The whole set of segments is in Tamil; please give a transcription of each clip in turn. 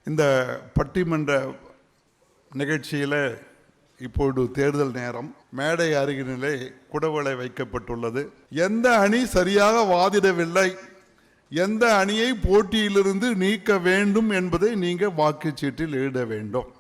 இந்த பட்டிமன்ற நிகழ்ச்சியில் இப்போது தேர்தல் நேரம். மேடை அருகினிலே குடவளை வைக்கப்பட்டுள்ளது. எந்த அணி சரியாக வாதிடவில்லை, எந்த அணியை போட்டியிலிருந்து நீக்க வேண்டும் என்பதை நீங்கள் வாக்குச்சீட்டில் எழுத வேண்டும்.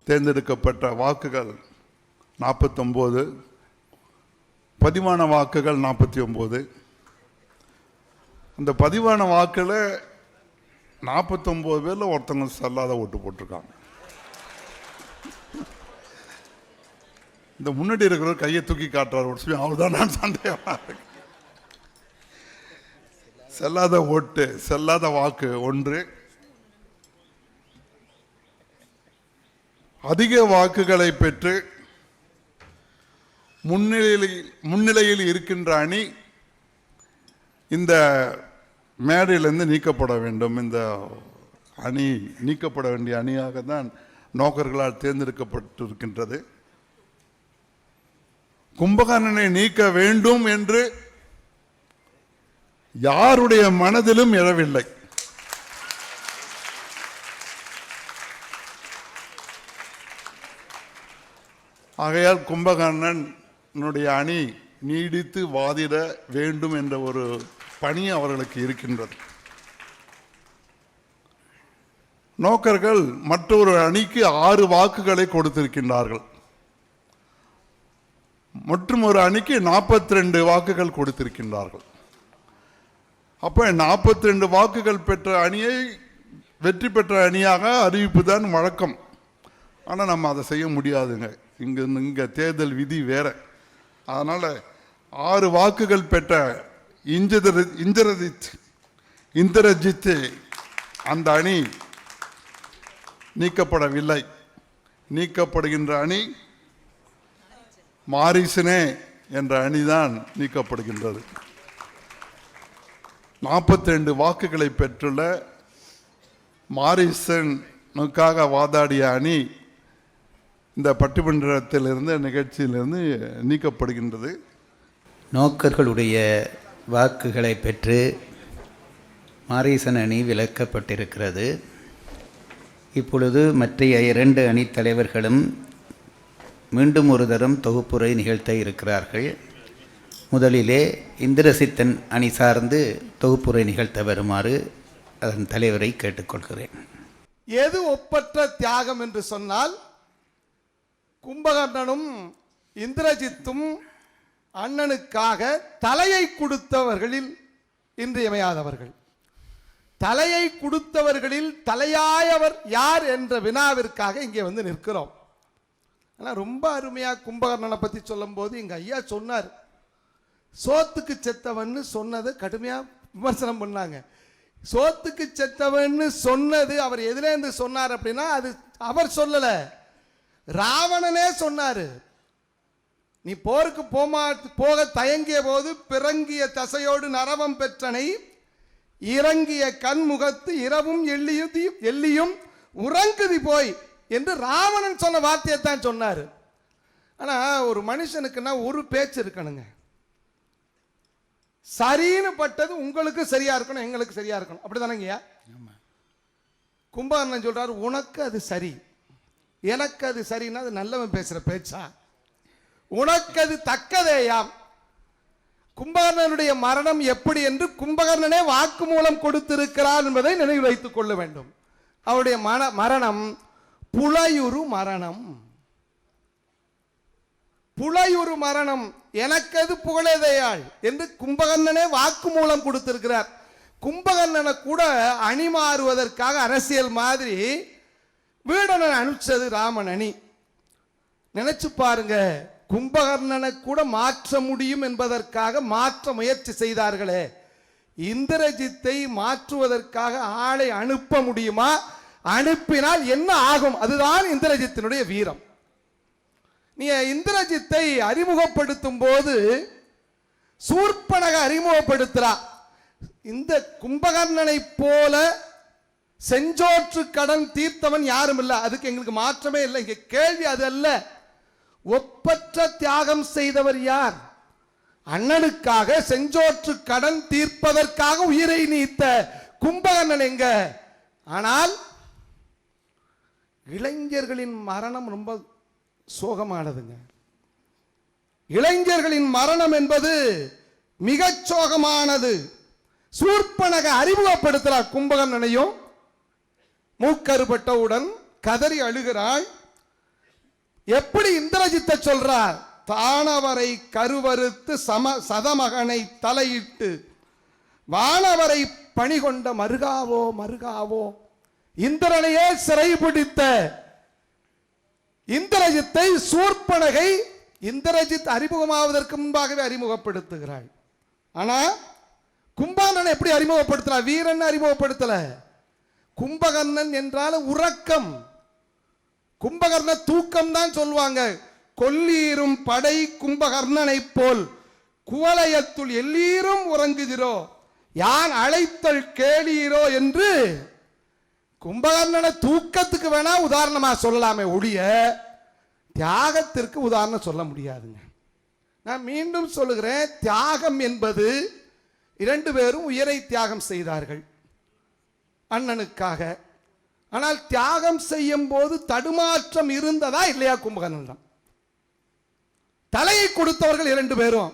தேர்ந்தெடுக்கப்பட்ட வாக்குகள் 49, பதிவான வாக்குகள் 49. அந்த பதிவான வாக்கில் 49 பேரில் ஒருத்தவங்க செல்லாத ஓட்டு போட்டிருக்காங்க. இந்த முன்னாடி இருக்கிறவர் கையை தூக்கி காட்டுறார், அவர் தான் நான் சந்தேகமாக இருக்கு. செல்லாத ஓட்டு, செல்லாத வாக்கு 1. அதிக வாக்குகளை பெற்று முன்னிலையில் இருக்கின்ற அணி இந்த மேடையிலிருந்து நீக்கப்பட வேண்டும். இந்த அணி நீக்கப்பட வேண்டிய அணியாக தான் நோக்கர்களால் தேர்ந்தெடுக்கப்பட்டிருக்கின்றது. கும்பகர்ணனை நீக்க வேண்டும் என்று யாருடைய மனதிலும் எழவில்லை. ஆகையால் கும்பகர்ணனுடைய அணி நீடித்து வாதிட வேண்டும் என்ற ஒரு பணி அவர்களுக்கு இருக்கின்றது. நோக்கர்கள் மற்றொரு அணிக்கு 6 வாக்குகளை கொடுத்திருக்கின்றார்கள். மற்றும் ஒரு அணிக்கு 42 வாக்குகள் கொடுத்திருக்கின்றார்கள். அப்ப 42 வாக்குகள் பெற்ற அணியை வெற்றி பெற்ற அணியாக அறிவிப்புதான் வழக்கம். ஆனால் நம்ம அதை செய்ய முடியாதுங்க. இங்க தேர்தல் விதி வேற. அதனால 6 வாக்குகள் பெற்ற இந்திரஜித் அந்த அணி நீக்கப்படவில்லை. நீக்கப்படுகின்ற அணி மாரிசனே என்ற அணிதான் நீக்கப்படுகின்றது. 42 வாக்குகளை பெற்றுள்ள மாரிசனுக்காக வாதாடிய அணி இந்த பட்டிமன்றத்திலிருந்து நிகழ்ச்சியிலிருந்து நீக்கப்படுகின்றது. நோக்கர்களுடைய வாக்குகளை பெற்று மாரீசன் அணி விலக்கப்பட்டிருக்கிறது. இப்பொழுது மற்ற 2 அணித் தலைவர்களும் மீண்டும் ஒரு தரம் தொகுப்புரை நிகழ்த்த இருக்கிறார்கள். முதலிலே இந்திரசித்தன் அணி சார்ந்து தொகுப்புரை நிகழ்த்த வருமாறு அதன் தலைவரை கேட்டுக்கொள்கிறேன். எது ஒப்பற்ற தியாகம் என்று சொன்னால், கும்பகர்ணனும் இந்திரஜித்தும் அண்ணனுக்காக தலையை கொடுத்தவர்களில் இன்றியமையாதவர்கள். தலையை கொடுத்தவர்களில் தலையாயவர் யார் என்ற வினாவிற்காக இங்கே வந்து நிற்கிறோம். ஆனால் ரொம்ப அருமையாக கும்பகர்ணனை பற்றி சொல்லும் போது எங்கள் ஐயா சொன்னார், சோத்துக்கு செத்தவன்னு சொன்னது கடுமையாக விமர்சனம் பண்ணாங்க. சோத்துக்கு செத்தவன்னு சொன்னது அவர் எதிலேருந்து சொன்னார் அப்படின்னா, அது அவர் சொல்லலை, ராவணனே சொன்னாரு. நீ போருக்கு போக தயங்கிய போது பிறங்கிய தசையோடு நரவம் பெற்றனை இறங்கிய கண்முகத்து இரவும் எல்லியும் உறங்குதி போய் என்று ராவணன் சொன்ன வார்த்தையை தான் சொன்னார். ஆனால் ஒரு மனுஷனுக்குன்னா ஒரு பேச்சு இருக்கணுங்க. சரின்னு பட்டது உங்களுக்கு சரியா இருக்கணும், எங்களுக்கு சரியா இருக்கணும். அப்படிதானங்கய்யா? கும்பகர்ணன் சொல்றாரு, உனக்கு அது சரி, எனக்கு அது சரின்னா அது நல்லவன் பேசுற பேச்சா? உனக்கு அது தக்கதேயாம். கும்பகர்ணனுடைய மரணம் எப்படி என்று கும்பகர்ணனே வாக்கு மூலம் கொடுத்திருக்கிறார் என்பதை நினைவில் வைத்துக் கொள்ள வேண்டும். அவருடைய மரணம் புலையுறு மரணம். புலையுறு மரணம், எனக்கது புகழேதையாள் என்று கும்பகர்ணனே வாக்கு மூலம் கொடுத்திருக்கிறார். கும்பகர்ணனை கூட அணி மாறுவதற்காக அரசியல் மாதிரி வீடனை அனுப்பிச்சது ராமன் அணி. நினைச்சு பாருங்க, கும்பகர்ணனை கூட மாற்ற முடியும் என்பதற்காக மாற்ற முயற்சி செய்தார்களே, இந்திரஜித்தை மாற்றுவதற்காக ஆளை அனுப்ப முடியுமா? அனுப்பினால் என்ன ஆகும்? அதுதான் இந்திரஜித்தினுடைய வீரம். நீ இந்திரஜித்தை அறிமுகப்படுத்தும் போது சூர்பனக அறிமுகப்படுத்துறா. இந்த கும்பகர்ணனை போல செஞ்சோற்று கடன் தீர்த்தவன் யாரும் இல்லை. அதுக்கு எங்களுக்கு மாற்றமே இல்லை. இங்க கேள்வி அது அல்ல. ஒப்பற்ற தியாகம் செய்தவர் யார்? அண்ணனுக்காக செஞ்சோற்று கடன் தீர்ப்பதற்காக உயிரை நீத்த கும்பகர்ணன் எங்க? ஆனால் இளைஞர்களின் மரணம் ரொம்ப சோகமானதுங்க. இளைஞர்களின் மரணம் என்பது மிகச் சோகமானது. சூர்ப்பனக அறிமுகப்படுத்துகிறார் கும்பகர்ணனையும். மூக்கறுபட்டவுடன் கதறி அழுகிறாள். எப்படி இந்திரஜித்தை சொல்றார்? தானவரை கருவறுத்து சதமகனை தலையிட்டு வானவரை பணிகொண்ட மருகாவோ மருகாவோ. இந்திரனையே சிறைபிடித்த இந்திரஜித்தை சூர்ப்பனகை இந்திரஜித் அறிமுகமாவதற்கு முன்பாகவே அறிமுகப்படுத்துகிறாள். ஆனா கும்பகர்ணன் எப்படி அறிமுகப்படுத்துறார்? வீரன் அறிமுகப்படுத்தல. கும்பகர்ணன் என்றால உறக்கம். கும்பகர்ண தூக்கம் தான் சொல்லுவாங்க. கொல்லீரும் படை கும்பகர்ணனை போல் குவலயத்துள் எல்லீரும் உறங்குகிறோ யான் அழைத்தல் கேளீரோ என்று கும்பகர்ணனை தூக்கத்துக்கு வேணா உதாரணமா சொல்லலாமே ஒழிய தியாகத்திற்கு உதாரணம் சொல்ல முடியாதுங்க. நான் மீண்டும் சொல்லுகிறேன், தியாகம் என்பது 2 பேரும் உயிரை தியாகம் செய்தார்கள் அண்ணனுக்காக. ஆனால் தியாகம் செய்யும் போது தடுமாற்றம் இருந்ததா இல்லையா? கும்பகர்ணன் தலையை கொடுத்தவர்கள் 2 பேரும்.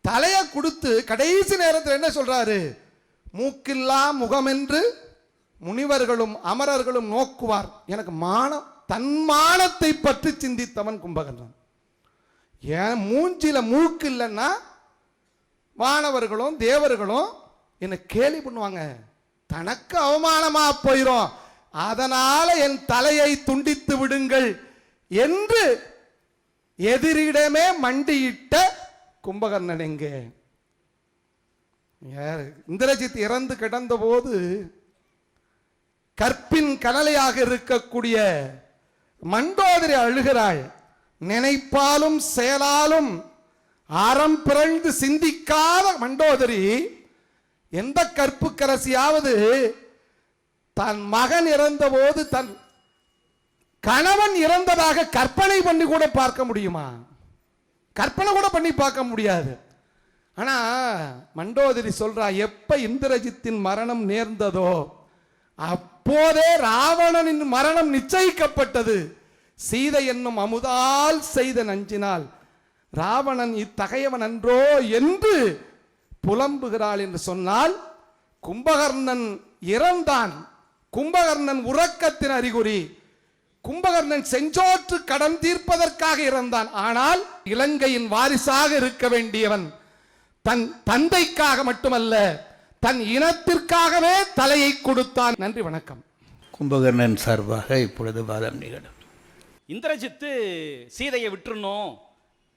தலையை கொடுத்து கடைசி நேரத்தில் என்ன சொல்றாரு? மூக்கில்லா முகம் என்று முனிவர்களும் அமரர்களும் நோக்குவார். எனக்கு மானம், தன்மானத்தை பற்றி சிந்தித்தவன் கும்பகர்ணன். ஏன் மூஞ்சில மூக்கு இல்லைன்னா வானவர்களும் தேவர்களும் என்ன கேலி பண்ணுவாங்க, தனக்கு அவமானமா போயிரும், அதனால என் தலையை துண்டித்து விடுங்கள் என்று எதிரிடமே மண்டியிட்ட கும்பகர்ணன் எங்கே? இந்திரஜித் இறந்து கிடந்த போது கற்பின் கனலையாக இருக்கக்கூடிய மண்டோதரி அழுகிறாள். நினைப்பாலும் செயலாலும் அறம் பிறழ்ந்து சிந்திக்காத மண்டோதரி எந்த கற்புக்கரசியாவது தன் மகன் இறந்த போது தன் கணவன் இறந்ததாக கற்பனை பண்ணி கூட பார்க்க முடியுமா? கற்பனை கூட பண்ணி பார்க்க முடியாது. ஆனா மண்டோதரி சொல்றா, எப்ப இந்திரஜித்தின் மரணம் நேர்ந்ததோ அப்போதே ராவணனின் மரணம் நிச்சயிக்கப்பட்டது. சீதை என்னும் அமுதால் செய்த நஞ்சினால் ராவணன் இத்தகையவன் அன்றோ என்று புலம்புகிறாள் என்று சொன்னால் கும்பகர்ணன் இறந்தான். கும்பகர்ணன் உறக்கத்தின் அறிகுறி. கும்பகர்ணன் செஞ்சோற்று கடன் தீர்ப்பதற்காக இறந்தான். ஆனால் இலங்கையின் வாரிசாக இருக்க வேண்டியவன் தன் தந்தைக்காக மட்டுமல்ல, தன் இனத்திற்காகவே தலையை கொடுத்தான். நன்றி, வணக்கம். கும்பகர்ணன் சார்பாக இப்பொழுது வாதம் நிகழும். இந்திரஜித்து சீதையை விட்டுறணும்,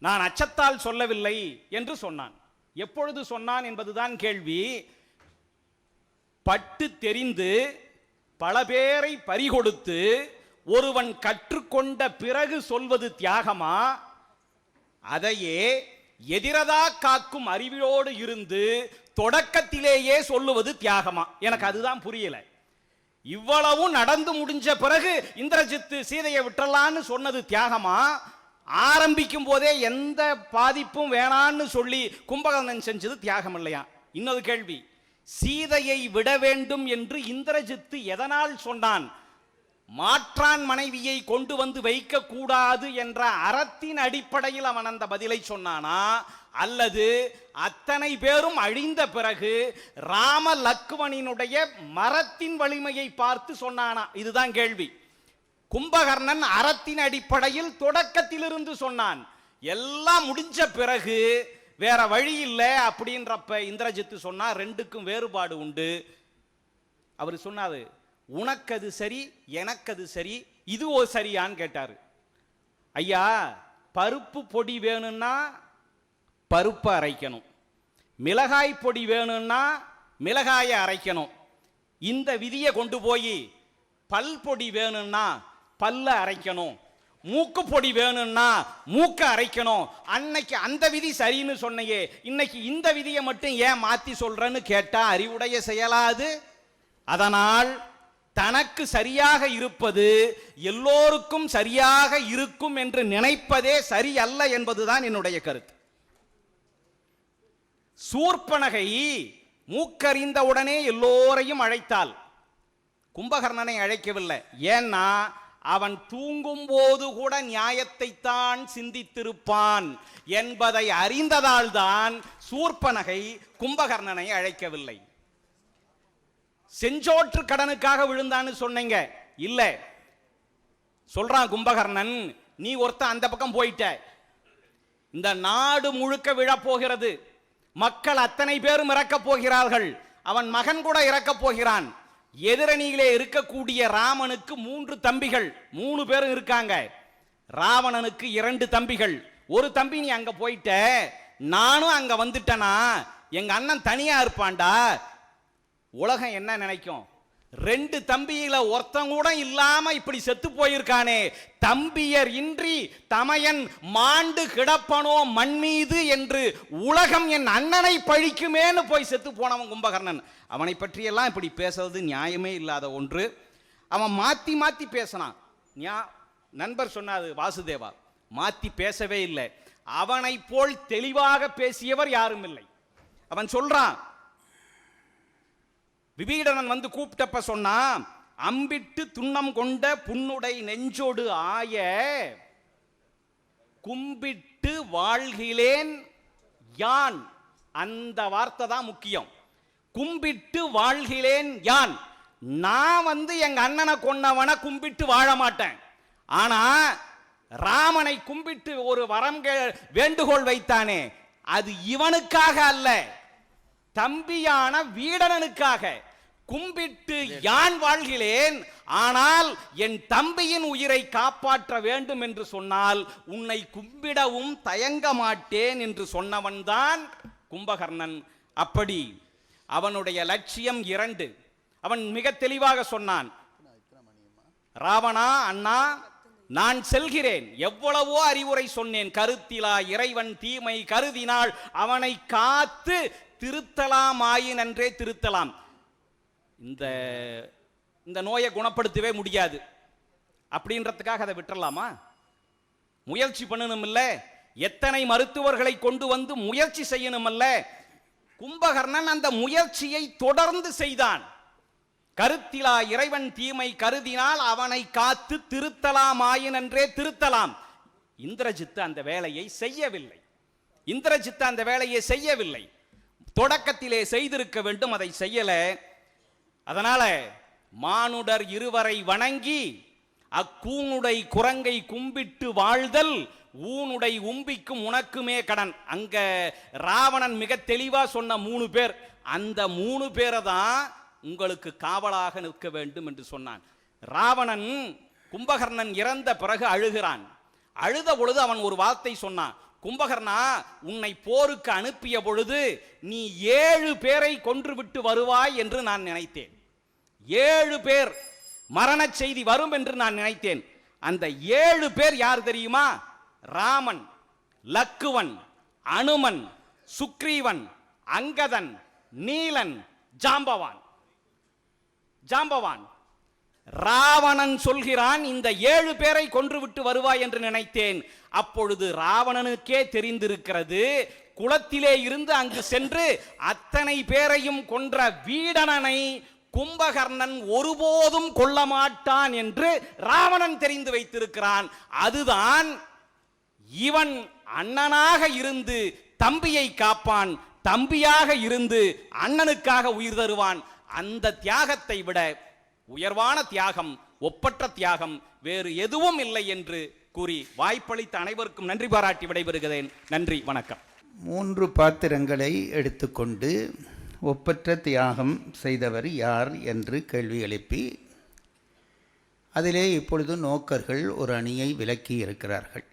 நான் அச்சத்தால் சொல்லவில்லை என்று சொன்னான். எப்பொழுது சொன்னான் என்பதுதான் கேள்வி. பட்டு தெரிந்து பல பேரை பறிகொடுத்து ஒருவன் கற்றுக்கொண்ட பிறகு சொல்வது தியாகமா? அதையே எதிரதா காக்கும் அறிவியோடு இருந்து தொடக்கத்திலேயே சொல்லுவது தியாகமா? எனக்கு அதுதான் புரியல. இவ்வளவும் நடந்து முடிஞ்ச பிறகு இந்திரஜித்து சீதையை விட்டுறலான்னு சொன்னது தியாகமா? ஆரம்பிக்கும் போதே எந்த பாதிப்பும் வேணான்னு சொல்லி கும்பகர்ணன் செஞ்சது தியாகம் இல்லையா? இன்னொரு கேள்வி, சீதையை விட வேண்டும் என்று இந்திரஜித்து எதனால் சொன்னான்? மாற்றான் மனைவியை கொண்டு வந்து வைக்க கூடாது என்ற அறத்தின் அடிப்படையில் அவன் அந்த பதிலை சொன்னானா, அல்லது அத்தனை பேரும் அழிந்த பிறகு ராம லக்குவனினுடைய மரத்தின் வலிமையை பார்த்து சொன்னானா? இதுதான் கேள்வி. கும்பகர்ணன் அறத்தின் அடிப்படையில் தொடக்கத்திலிருந்து சொன்னான். எல்லாம் முடிஞ்ச பிறகு வேற வழி இல்லை அப்படின்றப்ப இந்திரஜித்து சொன்னா ரெண்டுக்கும் வேறுபாடு உண்டு. அவர் சொன்னாரு, உனக்கது சரி எனக்கது சரி, இது ஒரு சரியான்னு கேட்டாரு. ஐயா, பருப்பு பொடி வேணும்னா பருப்பை அரைக்கணும், மிளகாய் பொடி வேணும்னா மிளகாயை அரைக்கணும். இந்த விதியை கொண்டு போய் பல் பொடி வேணும்னா பல்ல அரைக்கணும், மூக்கு பொடி வேணும்னா மூக்க அரைக்கணும். அன்னைக்கு அந்த விதி சரின்னு சொன்னையே, இன்னைக்கு இந்த விதியை மட்டும் ஏன் மாத்தி சொல்றன்னு கேட்டா அறிவுடைய செயலாது. அதனால் தனக்கு சரியாக இருப்பது எல்லோருக்கும் சரியாக இருக்கும் என்று நினைப்பதே சரி அல்ல என்பதுதான் என்னுடைய கருத்து. சூர்ப்பனகை மூக்கறிந்தவுடனே எல்லோரையும் அழைத்தாள், கும்பகர்ணனை அழைக்கவில்லை. ஏன்னா அவன் தூங்கும் போது கூட நியாயத்தை தான் சிந்தித்திருப்பான் என்பதை அறிந்ததால் தான் சூர்ப்பனகை கும்பகர்ணனை அழைக்கவில்லை. செஞ்சோற்று கடனுக்காக விழுந்தான்னு சொன்னீங்க, இல்ல. சொல்றான் கும்பகர்ணன், நீ ஒருத்த அந்த பக்கம் போயிட்ட, இந்த நாடு முழுக்க விழப்போகிறது, மக்கள் அத்தனை பேரும் இறக்கப் போகிறார்கள், அவன் மகன் கூட இறக்கப் போகிறான். எதிரணியிலே இருக்கக்கூடிய ராமனுக்கு 3 தம்பிகள், 3 பேரும் இருக்காங்க. ராவணனுக்கு 2 தம்பிகள். ஒரு தம்பி நீ அங்க போயிட்ட, நானும் அங்க வந்துட்டனா எங்க அண்ணன் தனியா இருப்பான்டா. உலகம் என்ன நினைக்கும்? 2 தம்பியில ஒருத்தன் கூட இல்லாம இப்படி செத்து போயிருக்கானே, தம்பியர் இன்றி தமையன் மாண்டு கிடப்பனோ மண் மீது என்று உலகம் என் அண்ணனை பழிக்குமேன்னு போய் செத்து போனவன் கும்பகர்ணன். அவனை பற்றியெல்லாம் இப்படி பேசுறது நியாயமே இல்லாத ஒன்று. அவன் மாத்தி மாத்தி பேசினான். நண்பர் சொன்னாது வாசுதேவா, மாத்தி பேசவே இல்லை. அவனை போல் தெளிவாக பேசியவர் யாரும் இல்லை. அவன் சொல்றான், விபீடனன் வந்து கூப்பிட்டப்ப சொன்னான், அம்பிட்டு துண்ணம் கொண்ட புன்னுடை நெஞ்சோடு ஆய கும்பிட்டு வாழ்கிலேன் யான். அந்த வார்த்தை தான் முக்கியம். கும்பிட்டு வாழ்கிலேன் யான். நான் வந்து எங்க அண்ணனை கொன்னவனை கும்பிட்டு வாழ மாட்டேன். ஆனா ராமனை கும்பிட்டு ஒரு வரம் வேண்டுகோள் வைத்தானே, அது இவனுக்காக அல்ல, தம்பியான வீடனனுக்காக. கும்பிட்டு யான் வாழ்கிறேன், ஆனால் என் தம்பியின் உயிரை காப்பாற்ற வேண்டும் என்று சொன்னால் உன்னை கும்பிடவும் தயங்க மாட்டேன் என்று சொன்னவன்தான் கும்பகர்ணன். அப்படி அவனுடைய லட்சியம் 2. அவன் மிக தெளிவாக சொன்னான், ராவணா அண்ணா, நான் செல்கிறேன், எவ்வளவோ அறிவுரை சொன்னேன், கருத்திலா இறைவன் தீமை கருதினால் அவனை காத்து திருத்தலாம் ஆயின் என்றே திருத்தலாம். இந்த நோயை குணப்படுத்தவே முடியாது அப்படின்றதுக்காக அதை விட்டுறலாமா? முயற்சி பண்ணணும் இல்ல? எத்தனை மருத்துவர்களை கொண்டு வந்து முயற்சி செய்யணும் அல்ல? கும்பகர்ணன் அந்த முயற்சியை தொடர்ந்து செய்தான். கருத்திலா இறைவன் தீமை கருதினால் அவனை காத்து திருத்தலாம் ஆயின் என்றே திருத்தலாம். இந்திரஜித்து அந்த வேலையை செய்யவில்லை. தொடக்கத்திலே செய்திருக்க வேண்டும், அதை செய்யல. அதனால மானுடர் இருவரை வணங்கி அக்கூனுடை குரங்கை கும்பிட்டு வாழ்தல் ஊனுடை உம்பிக்கும் உனக்குமே கடன். அங்க ராவணன் மிக தெளிவா சொன்ன 3 பேர், அந்த 3 பேரை தான் உங்களுக்கு காவலாக நிற்க வேண்டும் என்று சொன்னான். ராவணன் கும்பகர்ணன் இறந்த பிறகு அழுகிறான். அழுத பொழுது அவன் ஒரு வார்த்தை சொன்னான், கும்பகர்ணா, உன்னை போருக்கு அனுப்பிய பொழுது நீ 7 பேரை கொன்றுவிட்டு வருவாய் என்று நான் நினைத்தேன். 7 பேர் மரண செய்தி வரும் என்று நான் நினைத்தேன். அந்த 7 பேர் யார் தெரியுமா? ராமன், லக்குவன், அனுமன், சுக்ரீவன், அங்கதன், நீலன், ஜாம்பவான். ராவணன் சொல்கிறான், இந்த 7 பேரை கொன்றுவிட்டு வருவாய் என்று நினைத்தேன். அப்பொழுது ராவணனுக்கே தெரிந்திருக்கிறது, குளத்திலே இருந்து அங்கு சென்று அத்தனை பேரையும் கொன்ற வீடனனை கும்பகர்ணன் ஒருபோதும் கொல்ல மாட்டான் என்று ராவணன் தெரிந்து வைத்திருக்கிறான். அதுதான் இவன் அண்ணனாக இருந்து தம்பியை காப்பான், தம்பியாக இருந்து அண்ணனுக்காக உயிர் தருவான். அந்த தியாகத்தை விட உயர்வான தியாகம், ஒப்பற்ற தியாகம் வேறு எதுவும் இல்லை என்று கூறி வாய்ப்பளித்த அனைவருக்கும் நன்றி பாராட்டி விடைபெறுகிறேன். நன்றி, வணக்கம். 3 பாத்திரங்களை எடுத்துக்கொண்டு ஒப்பற்ற தியாகம் செய்தவர் யார் என்று கேள்வி எழுப்பி, அதிலே இப்பொழுது நோக்கர்கள் ஒரு அணியை விலக்கி இருக்கிறார்கள்,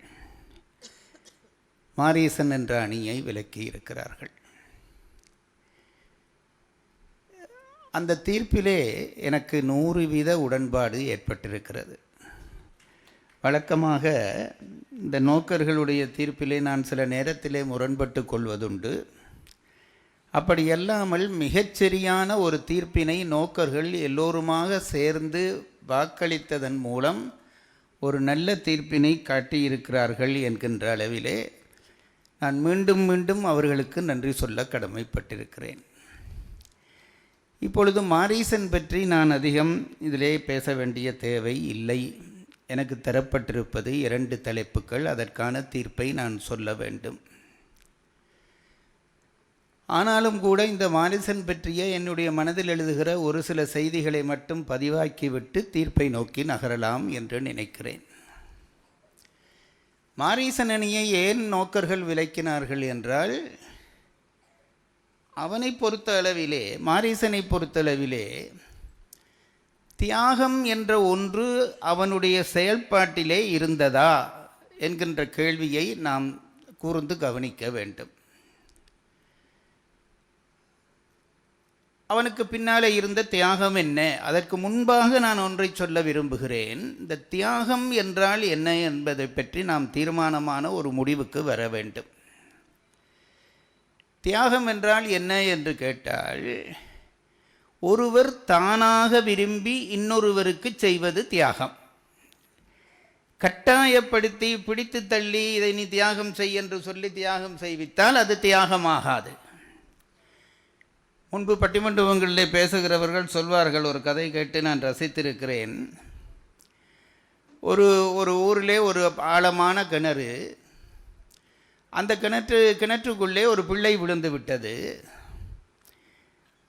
மாரீசன் என்ற அணியை விலக்கி இருக்கிறார்கள். அந்த தீர்ப்பிலே எனக்கு 100% உடன்பாடு ஏற்பட்டிருக்கிறது. வழக்கமாக இந்த நோக்கர்களுடைய தீர்ப்பிலே நான் சில நேரத்திலே முரண்பட்டு கொள்வதுண்டு. அப்படியல்லாமல் மிகச்சரியான ஒரு தீர்ப்பினை நோக்கர்கள் எல்லோருமாக சேர்ந்து வாக்களித்ததன் மூலம் ஒரு நல்ல தீர்ப்பினை காட்டியிருக்கிறார்கள் என்கின்ற அளவிலே நான் மீண்டும் மீண்டும் அவர்களுக்கு நன்றி சொல்ல கடமைப்பட்டிருக்கிறேன். இப்பொழுது மாரீசன் பற்றி நான் அதிகம் இதிலே பேச வேண்டிய தேவை இல்லை. எனக்கு தரப்பட்டிருப்பது 2 தலைப்புகள். அதற்கான தீர்ப்பை நான் சொல்ல வேண்டும். ஆனாலும் கூட இந்த மாரீசன் பற்றிய என்னுடைய மனதில் எழுதுகிற ஒரு சில செய்திகளை மட்டும் பதிவாக்கிவிட்டு தீர்ப்பை நோக்கி நகரலாம் என்று நினைக்கிறேன். மாரீசன் அணியை ஏன் நோக்கர்கள் விலக்கினார்கள் என்றால், அவனை பொறுத்த அளவிலே, மாரீசனை பொறுத்தளவிலே தியாகம் என்ற ஒன்று அவனுடைய செயல்பாட்டிலே இருந்ததா என்கின்ற கேள்வியை நாம் கூர்ந்து கவனிக்க வேண்டும். அவனுக்கு பின்னாலே இருந்த தியாகம் என்ன? அதற்கு முன்பாக நான் ஒன்றை சொல்ல விரும்புகிறேன். இந்த தியாகம் என்றால் என்ன என்பதை பற்றி நாம் தீர்மானமான ஒரு முடிவுக்கு வர வேண்டும். தியாகம் என்றால் என்ன என்று கேட்டால், ஒருவர் தானாக விரும்பி இன்னொருவருக்கு செய்வது தியாகம். கட்டாயப்படுத்தி பிடித்து தள்ளி இதை நீ தியாகம் செய் என்று சொல்லி தியாகம் செய்வித்தால் அது தியாகமாகாது. முன்பு பட்டிமன்றங்களிலே பேசுகிறவர்கள் சொல்வார்கள், ஒரு கதை கேட்டு நான் ரசித்திருக்கிறேன். ஒரு ஊரிலே ஒரு ஆழமான கிணறு. அந்த கிணற்றுக்குள்ளே ஒரு பிள்ளை விழுந்து விட்டது.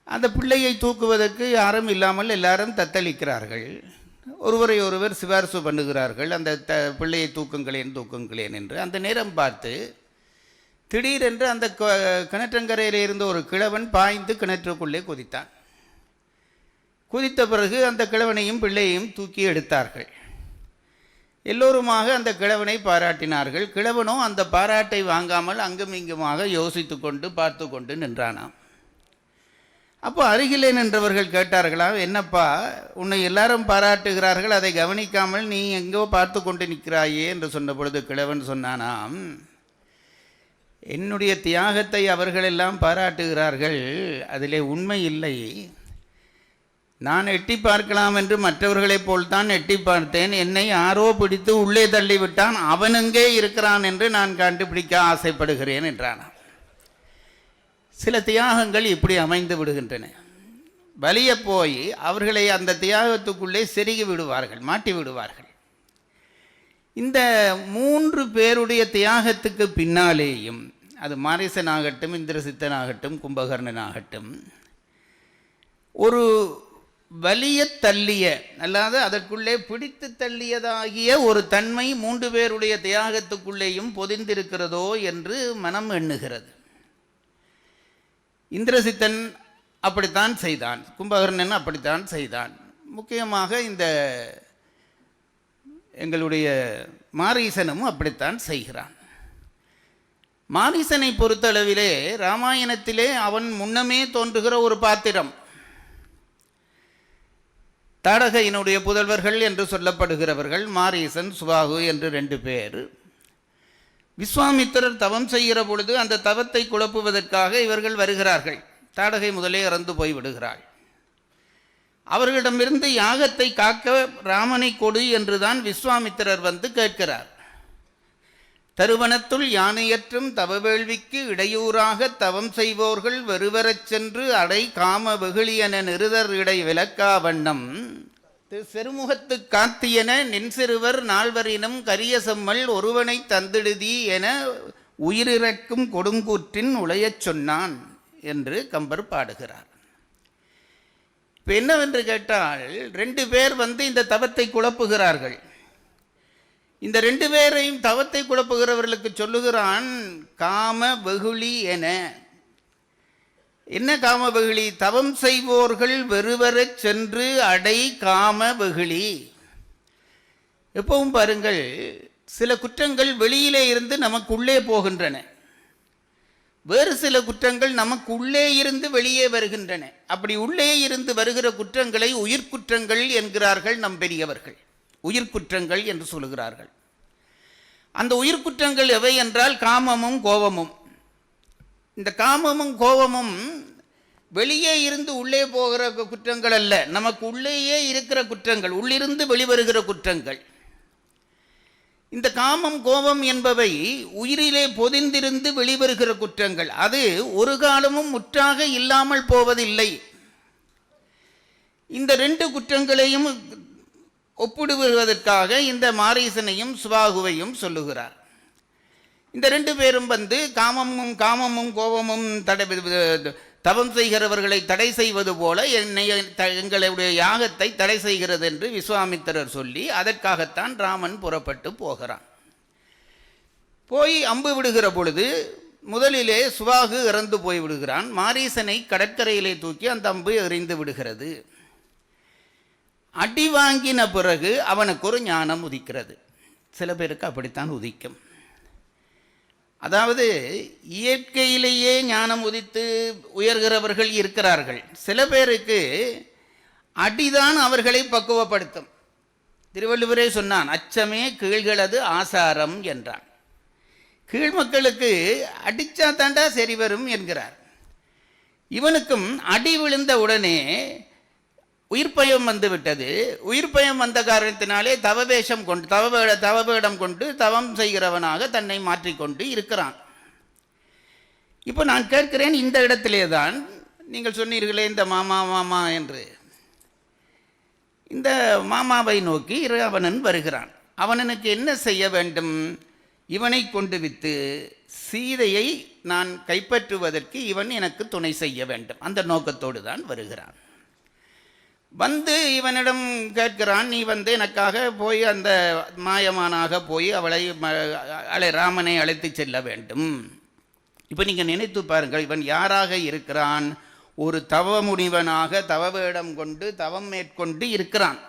அந்த பிள்ளையை தூக்குவதற்கு யாரும் இல்லாமல் எல்லாரும் தத்தளிக்கிறார்கள். ஒருவரை ஒருவர் சிபாரிசு பண்ணுகிறார்கள், அந்த பிள்ளையை தூக்குங்களேன் என்று. அந்த நேரம் பார்த்து திடீரென்று அந்த கிணற்றங்கரையில் இருந்த ஒரு கிழவன் பாய்ந்து கிணற்றுக்குள்ளே குதித்தான். குதித்த பிறகு அந்த கிழவனையும் பிள்ளையையும் தூக்கி எடுத்தார்கள். எல்லோருமாக அந்த கிழவனை பாராட்டினார்கள். கிழவனோ அந்த பாராட்டை வாங்காமல் அங்கும் இங்குமாக யோசித்து கொண்டு பார்த்து கொண்டு நின்றானாம். அப்போ அருகிலே நின்றவர்கள் கேட்டார்களாம், என்னப்பா உன்னை எல்லாரும் பாராட்டுகிறார்கள், அதை கவனிக்காமல் நீ எங்கோ பார்த்து கொண்டு நிற்கிறாயே என்று சொன்ன பொழுது கிழவன் சொன்னானாம், என்னுடைய தியாகத்தை அவர்களெல்லாம் பாராட்டுகிறார்கள், அதிலே உண்மை இல்லை. நான் எட்டி பார்க்கலாம் என்று மற்றவர்களைப் போல்தான் எட்டி பார்த்தேன். என்னை யாரோ பிடித்து உள்ளே தள்ளிவிட்டான், அவனுங்கே இருக்கிறான் என்று நான் கண்டுபிடிக்க ஆசைப்படுகிறேன் என்றானாம். சில தியாகங்கள் இப்படி அமைந்து விடுகின்றன. வலிய போய் அவர்களை அந்த தியாகத்துக்குள்ளே செருகி விடுவார்கள், மாட்டி விடுவார்கள். இந்த 3 பேருடைய தியாகத்துக்கு பின்னாலேயும், அது மாரீசனாகட்டும், இந்திரசித்தனாகட்டும், கும்பகர்ணனாகட்டும், ஒரு வலிய தள்ளிய, அல்லாது அதற்குள்ளே பிடித்து தள்ளியதாகிய ஒரு தன்மை 3 பேருடைய தியாகத்துக்குள்ளேயும் பொதிந்திருக்கிறதோ என்று மனம் எண்ணுகிறது. இந்திரசித்தன் அப்படித்தான் செய்தான், கும்பகர்ணன் அப்படித்தான் செய்தான். முக்கியமாக இந்த எங்களுடைய மாரீசனும் அப்படித்தான் செய்கிறான். மாரீசனை பொறுத்தளவிலே ராமாயணத்திலே அவன் முன்னமே தோன்றுகிற ஒரு பாத்திரம். தாடகையினுடைய புதல்வர்கள் என்று சொல்லப்படுகிறவர்கள் மாரீசன், சுபாகு என்று 2 பேர். விஸ்வாமித்திரர் தவம் செய்கிற பொழுது அந்த தவத்தை குழப்புவதற்காக இவர்கள் வருகிறார்கள். தாடகை முதலே இறந்து போய் விடுகிறாள். அவர்களிடமிருந்து யாகத்தை காக்க ராமனை கொடு என்றுதான் விஸ்வாமித்திரர் வந்து கேட்கிறார். தருவனத்துள் யானையற்றும் தவவேள்விக்கு இடையூறாக தவம் செய்வோர்கள் வெறுவரச் சென்று அடை காம வெகுளியன நிறுதர் இடை விலக்கா வண்ணம் செருமுகத்து காத்தியன நின்சிறுவர் நால்வரினும் கரிய செம்மல் ஒருவனை தந்திடுதி என உயிரிறக்கும் கொடுங்கூற்றின் உளையச் சொன்னான் என்று கம்பர் பாடுகிறார். இப்போ என்னவென்று கேட்டால், 2 பேர் வந்து இந்த தவத்தை குழப்புகிறார்கள். இந்த 2 பேரையும் தவத்தை குழப்புகிறவர்களுக்கு சொல்லுகிறான் காம வெகுளி என. என்ன காம வெகுளி? தவம் செய்வோர்கள் வெறுவரச் சென்று அடை காம வெகுளி. எப்பவும் பாருங்கள், சில குற்றங்கள் வெளியிலே இருந்து நமக்குள்ளே போகின்றன, வேறு சில குற்றங்கள் நமக்குள்ளே இருந்து வெளியே வருகின்றன. அப்படி உள்ளே இருந்து வருகிற குற்றங்களை உயிர்குற்றங்கள் என்கிறார்கள் நம் பெரியவர்கள். உயிர்க்குற்றங்கள் என்று சொல்லுகிறார்கள். அந்த உயிர்க்குற்றங்கள் எவை என்றால் காமமும் கோபமும். இந்த காமமும் கோபமும் வெளியே இருந்து உள்ளே போகிற குற்றங்கள் அல்ல, நமக்கு உள்ளேயே இருக்கிற குற்றங்கள், உள்ளிருந்து வெளிவருகிற குற்றங்கள். இந்த காமம் கோபம் என்பவை உயிரிலே பொதிந்திருந்து வெளிவருகிற குற்றங்கள். அது ஒரு காலமும் முற்றாக இல்லாமல் போவதில்லை. இந்த ரெண்டு குற்றங்களையும் ஒப்பிடுவதற்காக இந்த மாரீசனையும் சுபாகுவையும் சொல்லுகிறார். இந்த ரெண்டு பேரும் காமமும் கோபமும் தவம் செய்கிறவர்களை தடை செய்வது போல எங்களுடைய யாகத்தை தடை செய்கிறது என்று விஸ்வாமித்திரர் சொல்லி அதற்காகத்தான் ராமன் புறப்பட்டு போகிறான். போய் அம்பு விடுகிற பொழுது முதலிலே சுபாகு இறந்து போய் விடுகிறான். மாரீசனை கடற்கரையிலே தூக்கி அந்த அம்பு எறிந்து விடுகிறது. அடி வாங்கின பிறகு அவனுக்கு ஒரு ஞானம் உதிக்கிறது. சில பேருக்கு அப்படித்தான் உதிக்கும். அதாவது இயற்கையிலேயே ஞானம் உதித்து உயர்கிறவர்கள் இருக்கிறார்கள். சில பேருக்கு அடிதான் அவர்களை பக்குவப்படுத்தும். திருவள்ளுவரே சொன்னான், அச்சமே கீழ்களது ஆசாரம் என்றான். கீழ் மக்களுக்கு அடிச்சா தாண்டா சரி வரும் என்கிறார். இவனுக்கும் அடி விழுந்த உடனே உயிர்ப்பயம் வந்து விட்டது. உயிர்ப்பயம் வந்த காரணத்தினாலே தவவேஷம் கொண்டு தவவேடம் கொண்டு தவம் செய்கிறவனாக தன்னை மாற்றிக்கொண்டு இருக்கிறான். இப்போ நான் கேட்கிறேன், இந்த இடத்திலே தான் நீங்கள் சொன்னீர்களே இந்த மாமா என்று, இந்த மாமாவை நோக்கி ராவணன் வருகிறான். அவனுக்கு என்ன செய்ய வேண்டும்? இவனை கொண்டு வித்து சீதையை நான் கைப்பற்றுவதற்கு இவன் எனக்கு துணை செய்ய வேண்டும். அந்த நோக்கத்தோடு தான் வருகிறான். வந்து இவனிடம் கேட்கிறான், நீ எனக்காக போய் அந்த மாயமானாக போய் ராமனை அழைத்து செல்ல வேண்டும். இப்போ நீங்கள் நினைத்து பாருங்கள், இவன் யாராக இருக்கிறான்? ஒரு தவ முனிவனாக தவவேடம் கொண்டு தவம் மேற்கொண்டு இருக்கிறான்.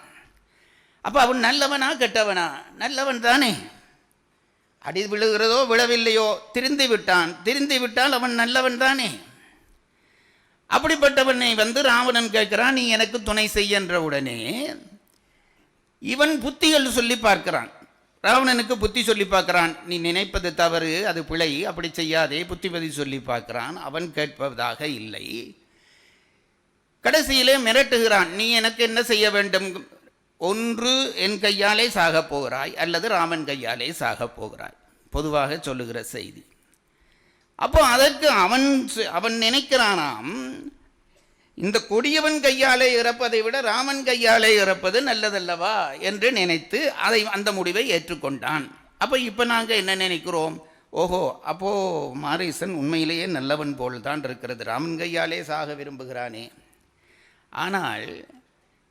அப்போ அவன் நல்லவனா கெட்டவனா? நல்லவன் தானே. அடி விழுகிறதோ விழவில்லையோ திரிந்து விட்டால் அவன் நல்லவன் தானே. அப்படிப்பட்டவனை ராவணன் கேட்கிறான், நீ எனக்கு துணை செய்யன்ற உடனே இவன் புத்திகள் சொல்லி பார்க்கிறான். ராவணனுக்கு புத்தி சொல்லி பார்க்கிறான். நீ நினைப்பது தவறு, அது பிழை, அப்படி செய்யாதே, புத்திபதி சொல்லி பார்க்கிறான். அவன் கேட்பதாக இல்லை. கடைசியிலே மிரட்டுகிறான், நீ எனக்கு என்ன செய்ய வேண்டும்? ஒன்று என் கையாலே சாகப் போகிறாய், அல்லது ராமன் கையாலே சாகப் போகிறாய், பொதுவாக சொல்லுகிற செய்தி. அப்போ அதற்கு அவன் நினைக்கிறானாம், இந்த கொடியவன் கையாலே இறப்பதை விட ராமன் கையாலே இறப்பது நல்லதல்லவா என்று நினைத்து அந்த முடிவை ஏற்றுக்கொண்டான். அப்போ இப்போ நாங்கள் என்ன நினைக்கிறோம்? ஓஹோ, அப்போது மாரீசன் உண்மையிலேயே நல்லவன் போல் தான் இருக்கிறது, ராமன் கையாலே சாக விரும்புகிறானே. ஆனால்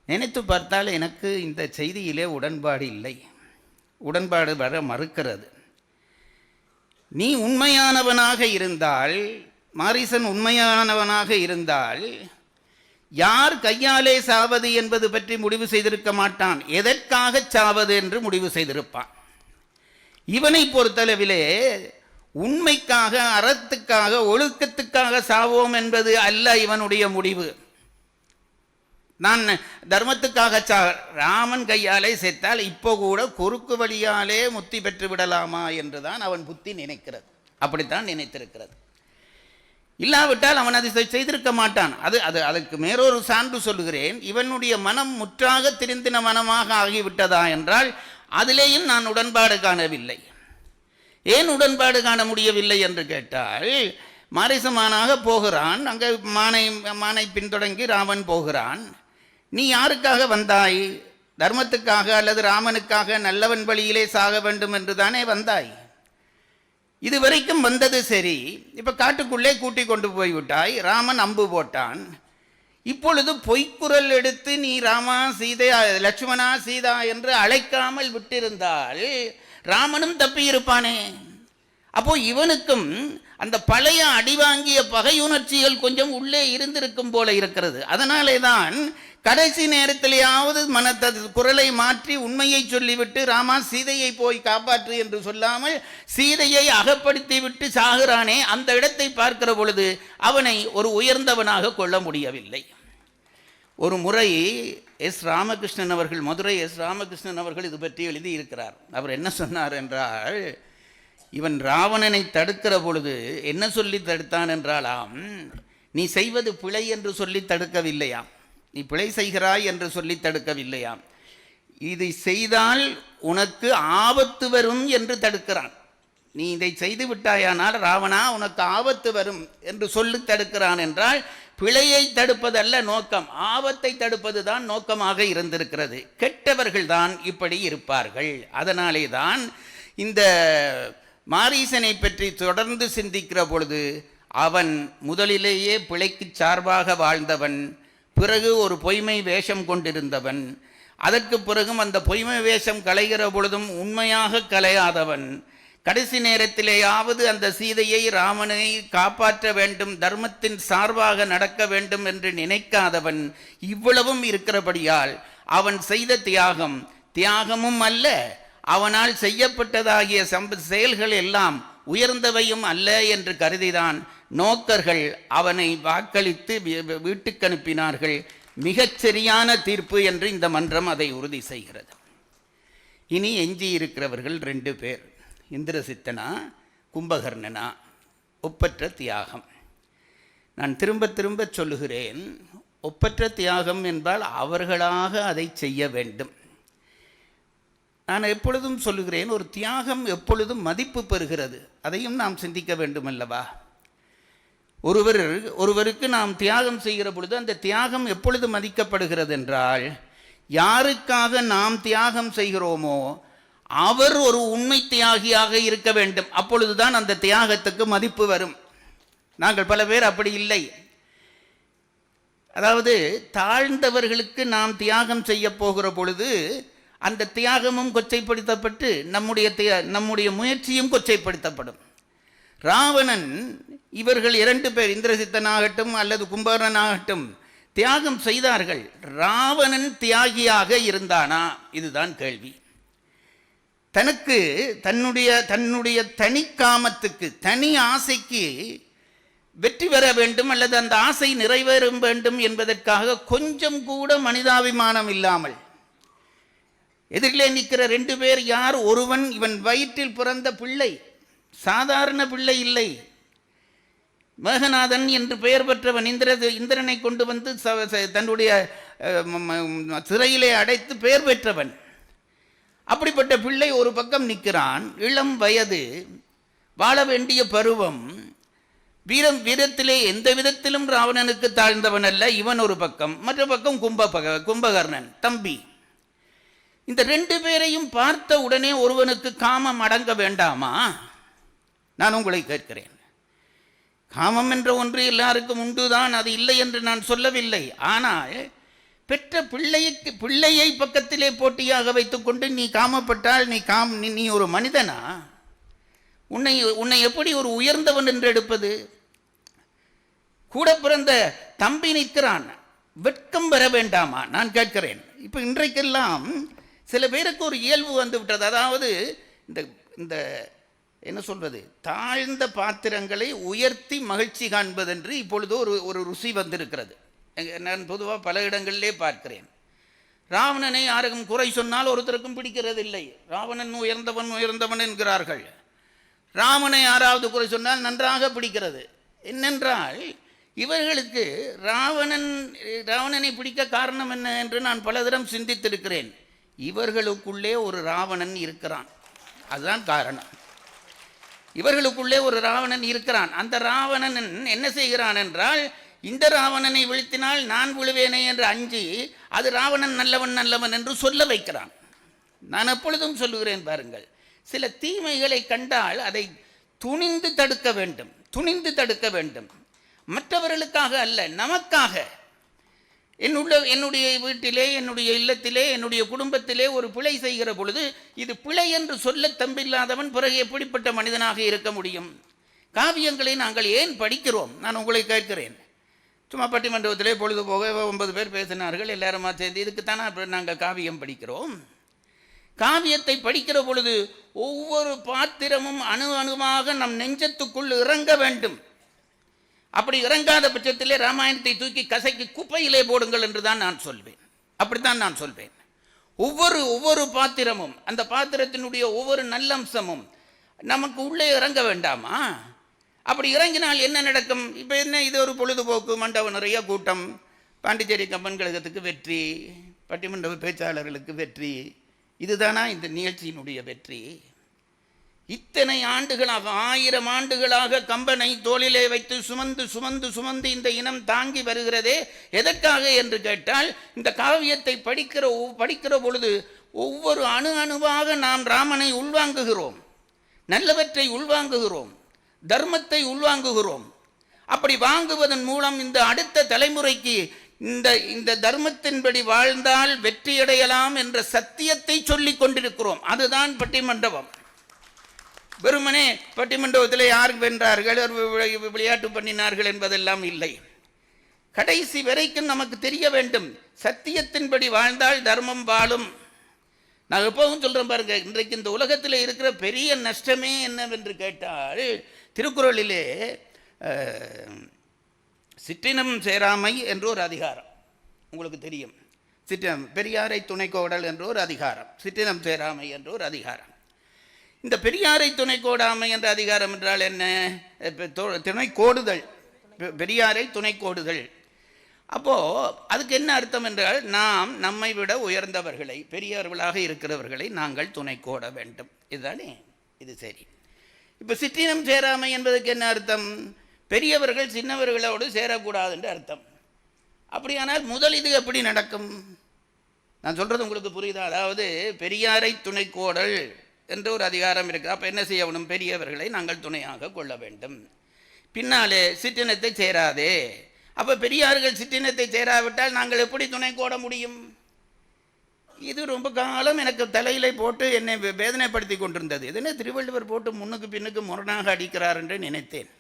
நினைத்து பார்த்தால் எனக்கு இந்த செய்தியிலே உடன்பாடு இல்லை. உடன்பாடு வர மறுக்கிறது. நீ உண்மையானவனாக இருந்தால், மாரீசன் உண்மையானவனாக இருந்தால், யார் கையாலே சாவது என்பது பற்றி முடிவு செய்திருக்க மாட்டான், எதற்காக சாவது என்று முடிவு செய்திருப்பான். இவனை பொறுத்தளவிலே உண்மைக்காக, அறத்துக்காக, ஒழுக்கத்துக்காக சாவோம் என்பது அல்ல இவனுடைய முடிவு. நான் தர்மத்துக்காக ராமன் கையாலே செத்தால் இப்போ கூட குறுக்கு வழியாலே முத்தி பெற்று விடலாமா என்றுதான் அவன் புத்தி நினைக்கிறது. அப்படித்தான் நினைத்திருக்கிறது. இல்லாவிட்டால் அவன் அதை செய்திருக்க மாட்டான். அதற்கு மேறொரு சான்று சொல்லுகிறேன். இவனுடைய மனம் முற்றாக திருந்தின மனமாக ஆகிவிட்டதா என்றால் அதிலேயும் நான் உடன்பாடு காணவில்லை. ஏன் உடன்பாடு காண முடியவில்லை என்று கேட்டால், மாரீசமானாக போகிறான், அங்கே மானை பின்தொடங்கி ராமன் போகிறான். நீ யாருக்காக வந்தாய்? தர்மத்துக்காக அல்லது ராமனுக்காக நல்லவன் வழியிலே சாக வேண்டும் என்று தானே வந்தாய். இதுவரைக்கும் வந்தது சரி. இப்போ காட்டுக்குள்ளே கூட்டி கொண்டு போய்விட்டாய், ராமன் அம்பு போட்டான். இப்பொழுது பொய்க்குரல் எடுத்து நீ ராமா சீதை, லட்சுமணா சீதா என்று அழைக்காமல் விட்டிருந்தால் ராமனும் தப்பியிருப்பானே. அப்போ இவனுக்கும் அந்த பழைய அடிவாங்கிய பகையுணர்ச்சிகள் கொஞ்சம் உள்ளே இருந்திருக்கும் போல இருக்கிறது. அதனாலே தான் கடைசி நேரத்திலேயாவது குரலை மாற்றி உண்மையை சொல்லிவிட்டு ராமா சீதையை போய் காப்பாற்று என்று சொல்லாமல் சீதையை அகப்படுத்தி விட்டு சாகிறானே, அந்த இடத்தை பார்க்கிற பொழுது அவனை ஒரு உயர்ந்தவனாக கொள்ள முடியவில்லை. ஒரு முறை எஸ் ராமகிருஷ்ணன் அவர்கள், மதுரை எஸ் ராமகிருஷ்ணன் அவர்கள் இது பற்றி எழுதி இருக்கிறார். அவர் என்ன சொன்னார் என்றால், இவன் ராவணனை தடுக்கிற பொழுது என்ன சொல்லி தடுத்தான் என்றாலாம், நீ செய்வது பிழை என்று சொல்லி தடுக்கவில்லையாம், நீ பிழை செய்கிறாய் என்று சொல்லி தடுக்கவில்லையாம், இதை செய்தால் உனக்கு ஆபத்து வரும் என்று தடுக்கிறான். நீ இதை செய்து விட்டாயானால் ராவணா உனக்கு ஆபத்து வரும் என்று சொல்லி தடுக்கிறான் என்றால், பிழையை தடுப்பதல்ல நோக்கம், ஆபத்தை தடுப்பது தான் நோக்கமாக இருந்திருக்கிறது. கெட்டவர்கள் தான் இப்படி இருப்பார்கள். அதனாலே தான் இந்த மாரீசனை பற்றி தொடர்ந்து சிந்திக்கிற பொழுது, அவன் முதலிலேயே பிழைக்கு சார்பாக வாழ்ந்தவன், பிறகு ஒரு பொய்மை வேஷம் கொண்டிருந்தவன், அதற்கு பிறகும் அந்த பொய்மை வேஷம் களைகிற பொழுதும் உண்மையாக களையாதவன், கடைசி நேரத்திலேயாவது அந்த சீதையை ராமனை காப்பாற்ற வேண்டும், தர்மத்தின் சார்பாக நடக்க வேண்டும் என்று நினைக்காதவன், இவ்வளவும் இருக்கிறபடியால் அவன் செய்த தியாகமும் அல்ல, அவனால் செய்யப்பட்டதாகிய செயல்கள் எல்லாம் உயர்ந்தவையும் அல்ல என்று கருதிதான் நோக்கர்கள் அவனை வாக்களித்து வீட்டுக்கு அனுப்பினார்கள். மிகச் சரியான தீர்ப்பு என்று இந்த மன்றம் அதை உறுதி செய்கிறது. இனி எஞ்சி இருக்கிறவர்கள் 2 பேர், இந்திரசித்தனா கும்பகர்ணனா. ஒப்பற்ற தியாகம். நான் திரும்ப திரும்ப சொல்லுகிறேன், ஒப்பற்ற தியாகம் என்பால் அவர்களாக அதை செய்ய வேண்டும். நான் எப்பொழுதும் சொல்லுகிறேன், ஒரு தியாகம் எப்பொழுதும் மதிப்பு பெறுகிறது, அதையும் நாம் சிந்திக்க வேண்டும் அல்லவா? ஒருவருக்கு நாம் தியாகம் செய்கிற பொழுது அந்த தியாகம் எப்பொழுது மதிக்கப்படுகிறது என்றால், யாருக்காக நாம் தியாகம் செய்கிறோமோ அவர் ஒரு உண்மை தியாகியாக இருக்க வேண்டும், அப்பொழுதுதான் அந்த தியாகத்துக்கு மதிப்பு வரும். நாங்கள் பல பேர் அப்படி இல்லை. அதாவது தாழ்ந்தவர்களுக்கு நாம் தியாகம் செய்ய போகிற பொழுது அந்த தியாகமும் கொச்சைப்படுத்தப்பட்டு நம்முடைய முயற்சியும் கொச்சைப்படுத்தப்படும். ராவணன் இவர்கள் 2 பேர், இந்திரசித்தனாகட்டும் அல்லது கும்பகர்ணனாகட்டும், தியாகம் செய்தார்கள். ராவணன் தியாகியாக இருந்தானா? இதுதான் கேள்வி. தனக்கு தன்னுடைய தனி காமத்துக்கு, தனி ஆசைக்கு வெற்றி பெற வேண்டும் அல்லது அந்த ஆசை நிறைவேற வேண்டும் என்பதற்காக கொஞ்சம் கூட மனிதாபிமானம் இல்லாமல் எதிரிலே நிற்கிற 2 பேர் யார்? ஒருவன் இவன் வயிற்றில் பிறந்த பிள்ளை, சாதாரண பிள்ளை இல்லை, மேகநாதன் என்று பெயர் பெற்றவன். இந்திரனை கொண்டு வந்து தன்னுடைய சிறையிலே அடைத்து பெயர் பெற்றவன். அப்படிப்பட்ட பிள்ளை ஒரு பக்கம் நிற்கிறான், இளம் வயது, வாழ வேண்டிய பருவம், வீரத்திலே எந்த விதத்திலும் ராவணனுக்கு தாழ்ந்தவன் அல்ல இவன் ஒரு பக்கம், மற்ற பக்கம் கும்பகர்ணன் தம்பி. இந்த 2 பேரையும் பார்த்த உடனே ஒருவனுக்கு காமம் அடங்க வேண்டாமா? நான் உங்களை கேட்கிறேன். காமம் என்ற ஒன்று எல்லாருக்கும் உண்டுதான், அது இல்லை என்று நான் சொல்லவில்லை. ஆனால் பெற்ற பிள்ளையை பக்கத்திலே போட்டியாக வைத்துக்கொண்டு நீ காமப்பட்டால் நீ ஒரு மனிதனா? உன்னை எப்படி ஒரு உயர்ந்தவன் என்று எடுப்பது? கூட பிறந்த தம்பி நிற்கிறான், வெட்கம் பெற வேண்டாமா? நான் கேட்கிறேன். இப்போ இன்றைக்கெல்லாம் சில பேருக்கு ஒரு இயல்பு வந்து விட்டது. அதாவது இந்த என்ன சொல்வது, தாழ்ந்த பாத்திரங்களை உயர்த்தி மகிழ்ச்சி காண்பதென்று இப்பொழுது ஒரு ருசி வந்திருக்கிறது. நான் பொதுவாக பல இடங்களிலே பார்க்கிறேன். ராவணனை யாருக்கும் குறை சொன்னால் ஒருத்தருக்கும் பிடிக்கிறதில்லை. ராவணன் உயர்ந்தவன் என்கிறார்கள். ராமனை யாராவது குறை சொன்னால் நன்றாக பிடிக்கிறது. என்னென்றால் இவர்களுக்கு ராவணனை பிடிக்க காரணம் என்ன என்று நான் பலதரம் சிந்தித்திருக்கிறேன். இவர்களுக்குள்ளே ஒரு ராவணன் இருக்கிறான், அதுதான் காரணம். இவர்களுக்குள்ளே ஒரு ராவணன் இருக்கிறான். அந்த ராவணன் என்ன செய்கிறான் என்றால், இந்த ராவணனை வீழ்த்தினால் நான் விழுவேனே என்று அஞ்சி அது ராவணன் நல்லவன் என்று சொல்ல வைக்கிறான். நான் எப்பொழுதும் சொல்லுகிறேன் பாருங்கள், சில தீமைகளை கண்டால் அதை துணிந்து தடுக்க வேண்டும். மற்றவர்களுக்காக அல்ல, நமக்காக. என்னுடைய வீட்டிலே, என்னுடைய இல்லத்திலே, என்னுடைய குடும்பத்திலே ஒரு பிழை செய்கிற பொழுது இது பிழை என்று சொல்ல தம்பில்லாதவன் பிறகு எப்படிப்பட்ட மனிதனாக இருக்க முடியும்? காவியங்களை நாங்கள் ஏன் படிக்கிறோம்? நான் உங்களை கேட்கிறேன். சும்மா பட்டிமன்றத்திலே பொழுதுபோக 9 பேர் பேசினார்கள், எல்லாருமா சேர்ந்து, இதுக்குத்தானே நாங்கள் காவியம் படிக்கிறோம். காவியத்தை படிக்கிற பொழுது ஒவ்வொரு பாத்திரமும் அணுவாக நம் நெஞ்சத்துக்குள் இறங்க வேண்டும். அப்படி இறங்காத பட்சத்திலே ராமாயணத்தை தூக்கி கசைக்கு குப்பையிலே போடுங்கள் என்று தான் நான் சொல்வேன். அப்படித்தான் நான் சொல்வேன். ஒவ்வொரு பாத்திரமும், அந்த பாத்திரத்தினுடைய ஒவ்வொரு நல்லம்சமும் நமக்கு உள்ளே இறங்க வேண்டாமா? அப்படி இறங்கினால் என்ன நடக்கும்? இப்போ என்ன, இது ஒரு பொழுதுபோக்கு, மண்டபம் நிறைய கூட்டம், பாண்டிச்சேரி கம்பன் கழகத்துக்கு வெற்றி, பட்டிமன்ற பேச்சாளர்களுக்கு வெற்றி, இதுதானா இந்த நிகழ்ச்சியினுடைய வெற்றி? இத்தனை ஆண்டுகளாக, 1000 ஆண்டுகளாக கம்பனை தோளிலே வைத்து சுமந்து சுமந்து சுமந்து இந்த இனம் தாங்கி வருகிறதே எதற்காக என்று கேட்டால், இந்த காவியத்தை படிக்கிற பொழுது ஒவ்வொரு அணுவாக நாம் ராமனை உள்வாங்குகிறோம், நல்லவற்றை உள்வாங்குகிறோம், தர்மத்தை உள்வாங்குகிறோம். அப்படி வாங்குவதன் மூலம் இந்த அடுத்த தலைமுறைக்கு இந்த தர்மத்தின்படி வாழ்ந்தால் வெற்றியடையலாம் என்ற சத்தியத்தை சொல்லிக் கொண்டிருக்கிறோம். அதுதான் பட்டிமண்டபம். வெறுமனே பட்டிமண்டபத்தில் யார் வென்றார்கள், விளையாட்டு பண்ணினார்கள் என்பதெல்லாம் இல்லை. கடைசி வரைக்கும் நமக்கு தெரிய வேண்டும், சத்தியத்தின்படி வாழ்ந்தால் தர்மம் வாழும். நான் எப்பவும் சொல்றேன் பாருங்க, இன்றைக்கு இந்த உலகத்தில் இருக்கிற பெரிய நஷ்டமே என்னவென்று கேட்டால், திருக்குறளிலே சிற்றினம் சேராமை என்று ஒரு அதிகாரம் உங்களுக்கு தெரியும். பெரியாரை துணைக்கோடல் என்று ஒரு அதிகாரம், சிற்றினம் சேராமை என்று ஒரு அதிகாரம். இந்த பெரியாரை துணை கோடாமை என்ற அதிகாரம் என்றால் என்ன? துணை கோடுதல், பெரியாரை துணை கோடுதல். அப்போ அதுக்கு என்ன அர்த்தம் என்றால், நாம் நம்மை விட உயர்ந்தவர்களை, பெரியவர்களாக இருக்கிறவர்களை நாங்கள் துணை கோட வேண்டும். இதுதானே? இது சரி. இப்போ சிற்றினம் சேராமை என்பதற்கு என்ன அர்த்தம்? பெரியவர்கள் சின்னவர்களோடு சேரக்கூடாது என்று அர்த்தம். அப்படியானால் முதல் இது எப்படி நடக்கும்? நான் சொல்றது உங்களுக்கு புரியுதா? அதாவது பெரியாரை துணை கோடல் என்று ஒரு அதிகாரம் இருக்குது. அப்போ என்ன செய்யணும்? பெரியவர்களை நாங்கள் துணையாக கொள்ள வேண்டும். பின்னாலே சிற்றினத்தை சேராதே. அப்போ பெரியார்கள் சிற்றினத்தை சேராவிட்டால் நாங்கள் எப்படி துணை கோட முடியும்? இது ரொம்ப காலம் எனக்கு தலையிலே போட்டு என்னை வேதனைப்படுத்தி கொண்டிருந்தது. இதனை திருவள்ளுவர் போட்டு முன்னுக்கு பின்னுக்கு முரணாக அடிக்கிறார் என்று நினைத்தேன்.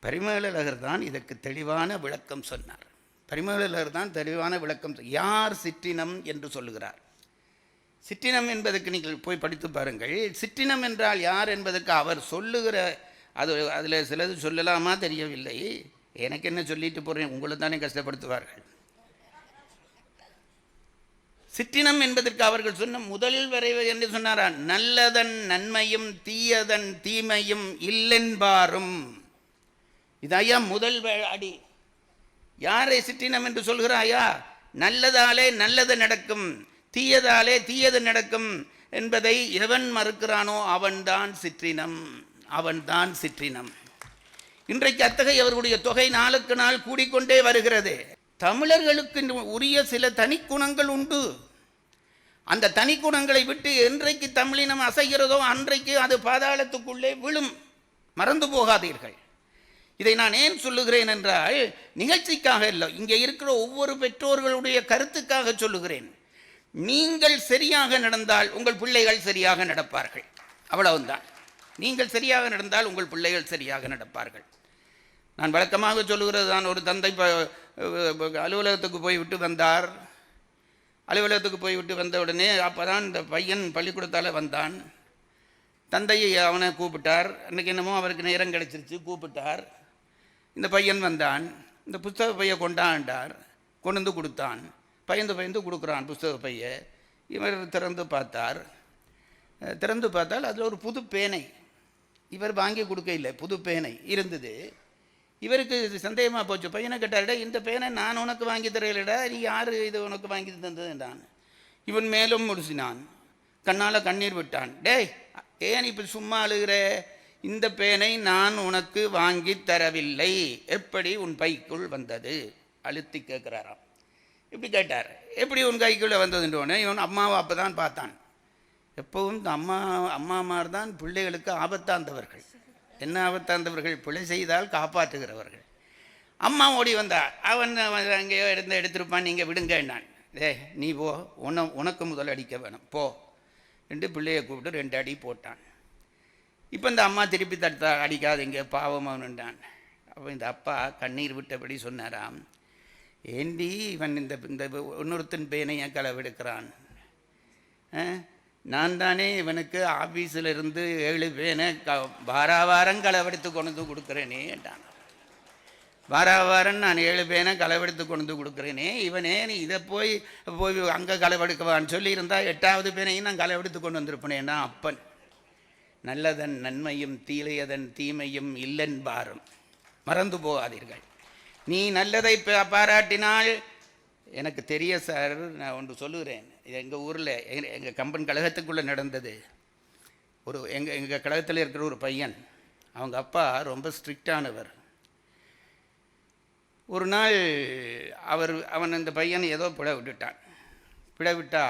பரிமேலழகர் தான் இதற்கு தெளிவான விளக்கம் சொன்னார். பரிமேலழகர் தான் தெளிவான விளக்கம். யார் சிற்றினம் என்று சொல்லுகிறார்? சிற்றினம் என்பதற்கு நீங்கள் போய் படித்து பாருங்கள். சிற்றினம் என்றால் யார் என்பதற்கு அவர் சொல்லுகிற அதில் சிலது சொல்லலாமா தெரியவில்லை. எனக்கு என்ன சொல்லிட்டு போகிறேன், உங்களை தானே கஷ்டப்படுத்துவார்கள். சிற்றினம் என்பதற்கு அவர்கள் சொன்ன முதல் வரைவு என்று சொன்னாரா, நல்லதன் நன்மையும் தீயதன் தீமையும் இல்லென்பாரும். இதையா முதல் அடி. யாரை சிற்றினம் என்று சொல்கிறாயா? நல்லதாலே நல்லது நடக்கும், தீயதாலே தீயது நடக்கும் என்பதை எவன் மறுக்கிறானோ அவன்தான் சிற்றினம், அவன்தான் சிற்றினம். இன்றைக்கு அத்தகைய அவர்களுடைய தொகை நாளுக்கு நாள் கூடிக்கொண்டே வருகிறது. தமிழர்களுக்கு உரிய சில தனிக்குணங்கள் உண்டு. அந்த தனிக்குணங்களை விட்டு என்றைக்கு தமிழினம் அசைகிறதோ அன்றைக்கு அது பாதாளத்துக்குள்ளே விழும். மறந்து போகாதீர்கள். இதை நான் ஏன் சொல்லுகிறேன் என்றால், நிகழ்ச்சிக்காக இல்லை, இங்கே இருக்கிற ஒவ்வொரு பெற்றோர்களுடைய கருத்துக்காக சொல்லுகிறேன். நீங்கள் சரியாக நடந்தால் உங்கள் பிள்ளைகள் சரியாக நடப்பார்கள். அவ்வளவுதான். நீங்கள் சரியாக நடந்தால் உங்கள் பிள்ளைகள் சரியாக நடப்பார்கள். நான் வழக்கமாக சொல்லுகிறது தான். ஒரு தந்தை அலுவலகத்துக்கு போய்விட்டு வந்தார். அலுவலகத்துக்கு போய்விட்டு வந்த உடனே அப்போ தான் இந்த பையன் பள்ளிக்கூடத்தால் வந்தான். தந்தையை அவனை கூப்பிட்டார். அன்றைக்கி என்னமோ அவருக்கு நேரம் கிடச்சிருச்சு, கூப்பிட்டார். இந்த பையன் வந்தான். இந்த புஸ்தக பையை கொண்டாண்டார். கொண்டு வந்து கொடுத்தான். பயந்து கொடுக்குறான் புஸ்தக பையை. இவர் திறந்து பார்த்தார். திறந்து பார்த்தால் அதில் ஒரு புது பேனை. இவர் வாங்கி கொடுக்க இல்லை, புது பேனை இருந்தது. இவருக்கு சந்தேகமாக போச்சு. பையனை கேட்டார்டா, இந்த பேனை நான் உனக்கு வாங்கி தரையிலடா, நீ யார் இது உனக்கு வாங்கி தந்ததுன்றான். இவன் மேலும் முடிச்சினான். கண்ணால் கண்ணீர் விட்டான். டேய், ஏன் இப்போ சும்மா அழுகிற? இந்த பேனை நான் உனக்கு வாங்கி தரவில்லை, எப்படி உன் பைக்குள் வந்தது? அழுத்தி கேட்குறாராம். இப்படி கேட்டார், எப்படி உன் கைக்குள்ளே வந்ததுன்றோடனே இவன் அம்மாவை அப்போ தான் பார்த்தான். எப்பவும் இந்த அம்மாமார் தான் பிள்ளைகளுக்கு ஆபத்தாந்தவர்கள். என்ன ஆபத்தாந்தவர்கள்? பிழை செய்தால் காப்பாற்றுகிறவர்கள். அம்மா ஓடி வந்தாள். அவன் அங்கேயோ எடுத்திருப்பான், நீங்கள் விடுங்க என்னான். நீ போ, உனக்கு முதல் அடிக்க வேணும் போ என்று பிள்ளையை கூப்பிட்டு 2 அடி போட்டான். இப்போ இந்த அம்மா திருப்பி தடுத்தா, அடிக்காதீங்க பாவம் அவனுண்டான். அப்போ இந்த அப்பா கண்ணீர் விட்டபடி சொன்னாராம், ஏண்டி இவன் இந்த இன்னொருத்தன் பேனையை களவெடுக்கிறான்? நான் தானே இவனுக்கு ஆஃபீஸில் இருந்து 7 பேனை வாரம் களவெடுத்து கொண்டு கொடுக்குறேனே என்றான். வாராவாரம் நான் 7 பேனை களவெடுத்து கொண்டு வந்து கொடுக்குறேனே, இவனே நீ இதை போய் போய் அங்கே களவெடுக்கவான்னு சொல்லியிருந்தா 8வது பேனையும் நான் களவெடுத்து கொண்டு வந்திருப்பேனேன்னா அப்பன். நல்லதன் நன்மையும் தீலையதன் தீமையும் இல்லென்பாரும், மறந்து போகாதீர்கள். நீ நல்லதை பாராட்டினால் எனக்கு தெரிய சார், நான் ஒன்று சொல்லுகிறேன். இது எங்கள் ஊரில் எங்கள் கம்பன் கழகத்துக்குள்ளே நடந்தது. எங்கள் கழகத்தில் இருக்கிற ஒரு பையன், அவங்க அப்பா ரொம்ப ஸ்ட்ரிக்டானவர். ஒரு நாள் அவன் இந்த பையன் ஏதோ பிழை விட்டுட்டா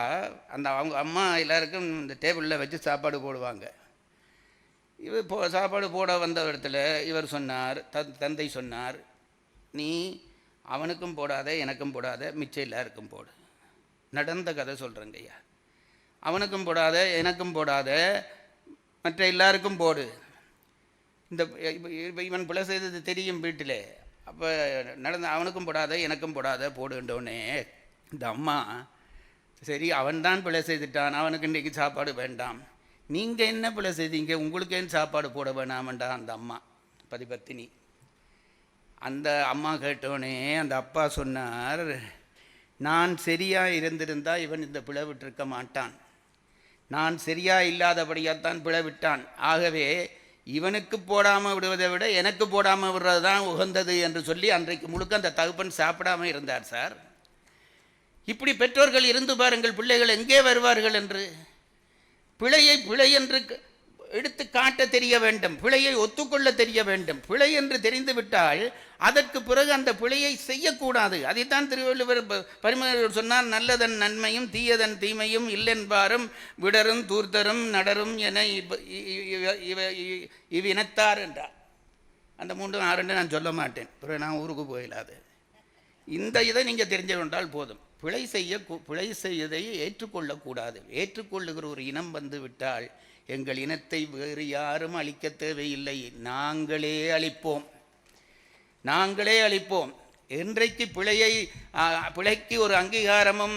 அவங்க அம்மா எல்லாருக்கும் இந்த டேபிளில் வச்சு சாப்பாடு போடுவாங்க. இவர் சாப்பாடு போட வந்த இடத்துல இவர் சொன்னார், தந்தை சொன்னார், நீ அவனுக்கும் போடாத எனக்கும் போடாத மிச்சம் எல்லாருக்கும் போடு. நடந்த கதை சொல்கிறேங்க ஐயா. அவனுக்கும் போடாத எனக்கும் போடாத மற்ற எல்லாருக்கும் போடு. இந்த இவன் பிழை செய்தது தெரியும் வீட்டில். அப்போ அவனுக்கும் போடாத எனக்கும் போடாத போடுன்றோடனே இந்த அம்மா, சரி அவன்தான் பிழை செய்துட்டான், அவனுக்கு இன்றைக்கி சாப்பாடு வேண்டாம், நீங்கள் என்ன பிழை செய்தீங்க, உங்களுக்கு ஏன் சாப்பாடு போட வேணாமண்டா அந்த அம்மா பதிபத்தினி. அந்த அம்மா கேட்டோடனே அந்த அப்பா சொன்னார், நான் சரியாக இருந்திருந்தால் இவன் இந்த பிழை விட்டிருக்க மாட்டான், நான் சரியாக இல்லாதபடியாகத்தான் பிழை விட்டான், ஆகவே இவனுக்கு போடாமல் விடுவதை விட எனக்கு போடாமல் விடுறது தான் உகந்தது என்று சொல்லி அன்றைக்கு முழுக்க அந்த தகப்பன் சாப்பிடாமல் இருந்தார் சார். இப்படி பெற்றோர்கள் இருந்து பாருங்கள், பிள்ளைகள் எங்கே வருவார்கள் என்று. பிழையை பிழை என்று எடுத்து காட்ட தெரிய வேண்டும், பிழையை ஒத்துக்கொள்ள தெரிய வேண்டும். பிழை என்று தெரிந்து விட்டால் அதற்கு பிறகு அந்த பிழையை செய்யக்கூடாது. அதைத்தான் திருவள்ளுவர் பரிமேலழகர் சொன்னார், நல்லதன் நன்மையும் தீயதன் தீமையும் இல்லென்பாரும் விடரும் தூர்த்தரும் நடரும் என இவ்வினத்தார் என்றார். அந்த 3 6 நான் சொல்ல மாட்டேன், பிறகு நான் ஊருக்கு போயிடாது. இந்த இதை நீங்கள் தெரிஞ்சு கொண்டால் போதும். பிழை செய்வதை ஏற்றுக்கொள்ளக்கூடாது. ஏற்றுக்கொள்ளுகிற ஒரு இனம் வந்து விட்டால் எங்கள் இனத்தை வேறு யாரும் அழிக்க தேவையில்லை, நாங்களே அழிப்போம். என்றைக்கு பிழைக்கு ஒரு அங்கீகாரமும்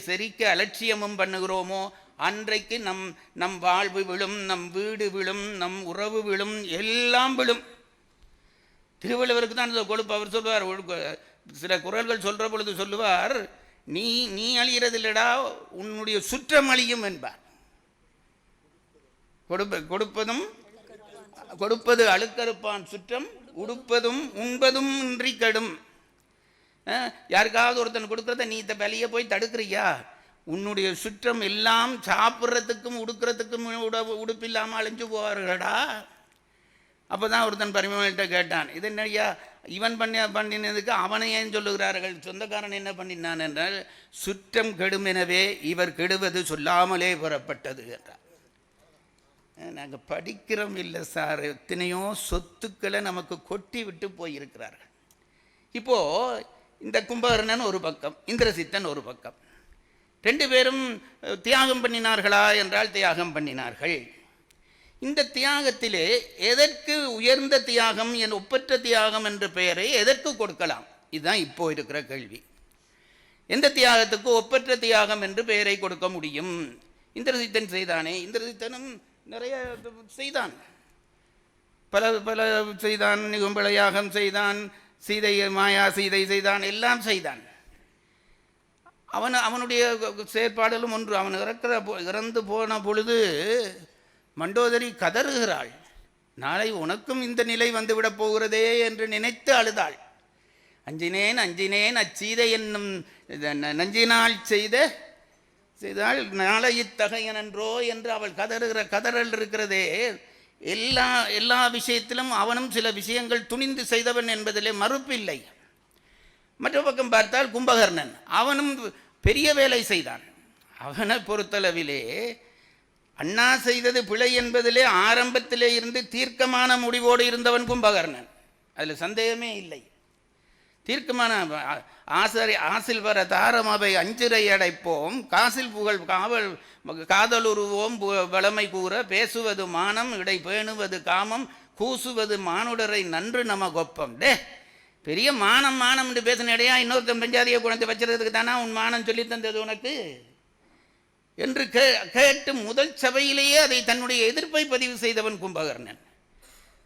சரிக்கு அலட்சியமும் பண்ணுகிறோமோ அன்றைக்கு நம் வாழ்வு விழும், நம் வீடு விழும், நம் உறவு விழும், எல்லாம் விழும். திருவள்ளுவருக்கு தான் இந்த கொழுப்பு. அவர் சொல்வார், சில குறள்கள் சொல்கிற பொழுது சொல்லுவார், நீ அழிகிறது இல்லடா, உன்னுடைய சுற்றம் அழியும் என்பார். கொடுப்பது அழுக்கறுப்பான் சுற்றம், உடுப்பதும் உண்பதும் இன்றி கெடும். யாருக்காவது ஒருத்தன் கொடுக்குறத நீ இந்த வெளியே போய் தடுக்கிறியா, உன்னுடைய சுற்றம் எல்லாம் சாப்பிட்றதுக்கும் உடுக்கிறதுக்கும் உடுப்பில்லாமல் அழிஞ்சு போவார்களடா. அப்போ தான் ஒருத்தன் பரிமேல்கிட்ட கேட்டான், இது என்னையா இவன் பண்ணினதுக்கு அவனை ஏன் சொல்லுகிறார்கள், சொந்தக்காரன் என்ன பண்ணினான் என்றால், சுற்றம் கெடும் எனவே இவர் கெடுவது சொல்லாமலே புறப்பட்டது என்றார். நாங்கள் படிக்கிறோம் இல்லை சார், எத்தனையோ சொத்துக்களை நமக்கு கொட்டி விட்டு போயிருக்கிறார்கள். இப்போது இந்த கும்பகர்ணன் ஒரு பக்கம், இந்திரசித்தன் ஒரு பக்கம், 2 பேரும் தியாகம் பண்ணினார்களா என்றால் தியாகம் பண்ணினார்கள். இந்த தியாகத்திலே எதற்கு உயர்ந்த தியாகம், ஒப்பற்ற தியாகம் என்ற பெயரை எதற்கு கொடுக்கலாம், இதுதான் இப்போ இருக்கிற கேள்வி. எந்த தியாகத்துக்கு ஒப்பற்ற தியாகம் என்று பெயரை கொடுக்க முடியும்? இந்திரசித்தன் செய்தானே, இந்திரசித்தனும் நிறைய செய்தான், பல செய்தான், நிகும்பல யாகம் செய்தான், மாயா சீதை செய்தான், எல்லாம் செய்தான். அவனுடைய செயற்பாடலும் ஒன்று. அவன் இறந்து போன பொழுது மண்டோதரி கதறுகிறாள், நாளை உனக்கும் இந்த நிலை வந்துவிடப் போகிறதே என்று நினைத்து அழுதாள். அஞ்சினேன் அச்சீதை என்னும் நஞ்சினால் செய்தால் நாளை இத்தகையனன்றோ என்று அவள் கதறுகிற கதறல் இருக்கிறதே. எல்லா விஷயத்திலும் அவனும் சில விஷயங்கள் துணிந்து செய்தவன் என்பதிலே மறுப்பில்லை. மற்ற பக்கம் பார்த்தால் கும்பகர்ணன், அவனும் பெரிய வேலை செய்தான். அவனை பொறுத்தளவிலே அண்ணா செய்தது பிழை என்பதிலே ஆரம்பத்திலே இருந்து தீர்க்கமான முடிவோடு இருந்தவன் கும்பகர்ணன், அதில் சந்தேகமே இல்லை. தீர்க்கமான ஆசில் வர தாரம் அவை அஞ்சிரை அடைப்போம், காசில் புகழ் காதலுருவோம் வளமை கூற, பேசுவது மானம் இடை பேணுவது காமம், கூசுவது மானுடரை நன்று நம கொப்பம். பெரிய மானம் என்று பேசின இடையா இன்னொருத்தன் பெஞ்சாதியை குழந்தை வச்சுறதுக்கு தானே உன் மானம் சொல்லி தந்தது உனக்கு என்று கேட்டு முதல் சபையிலேயே அதை தன்னுடைய எதிர்ப்பை பதிவு செய்தவன் கும்பகர்ணன்.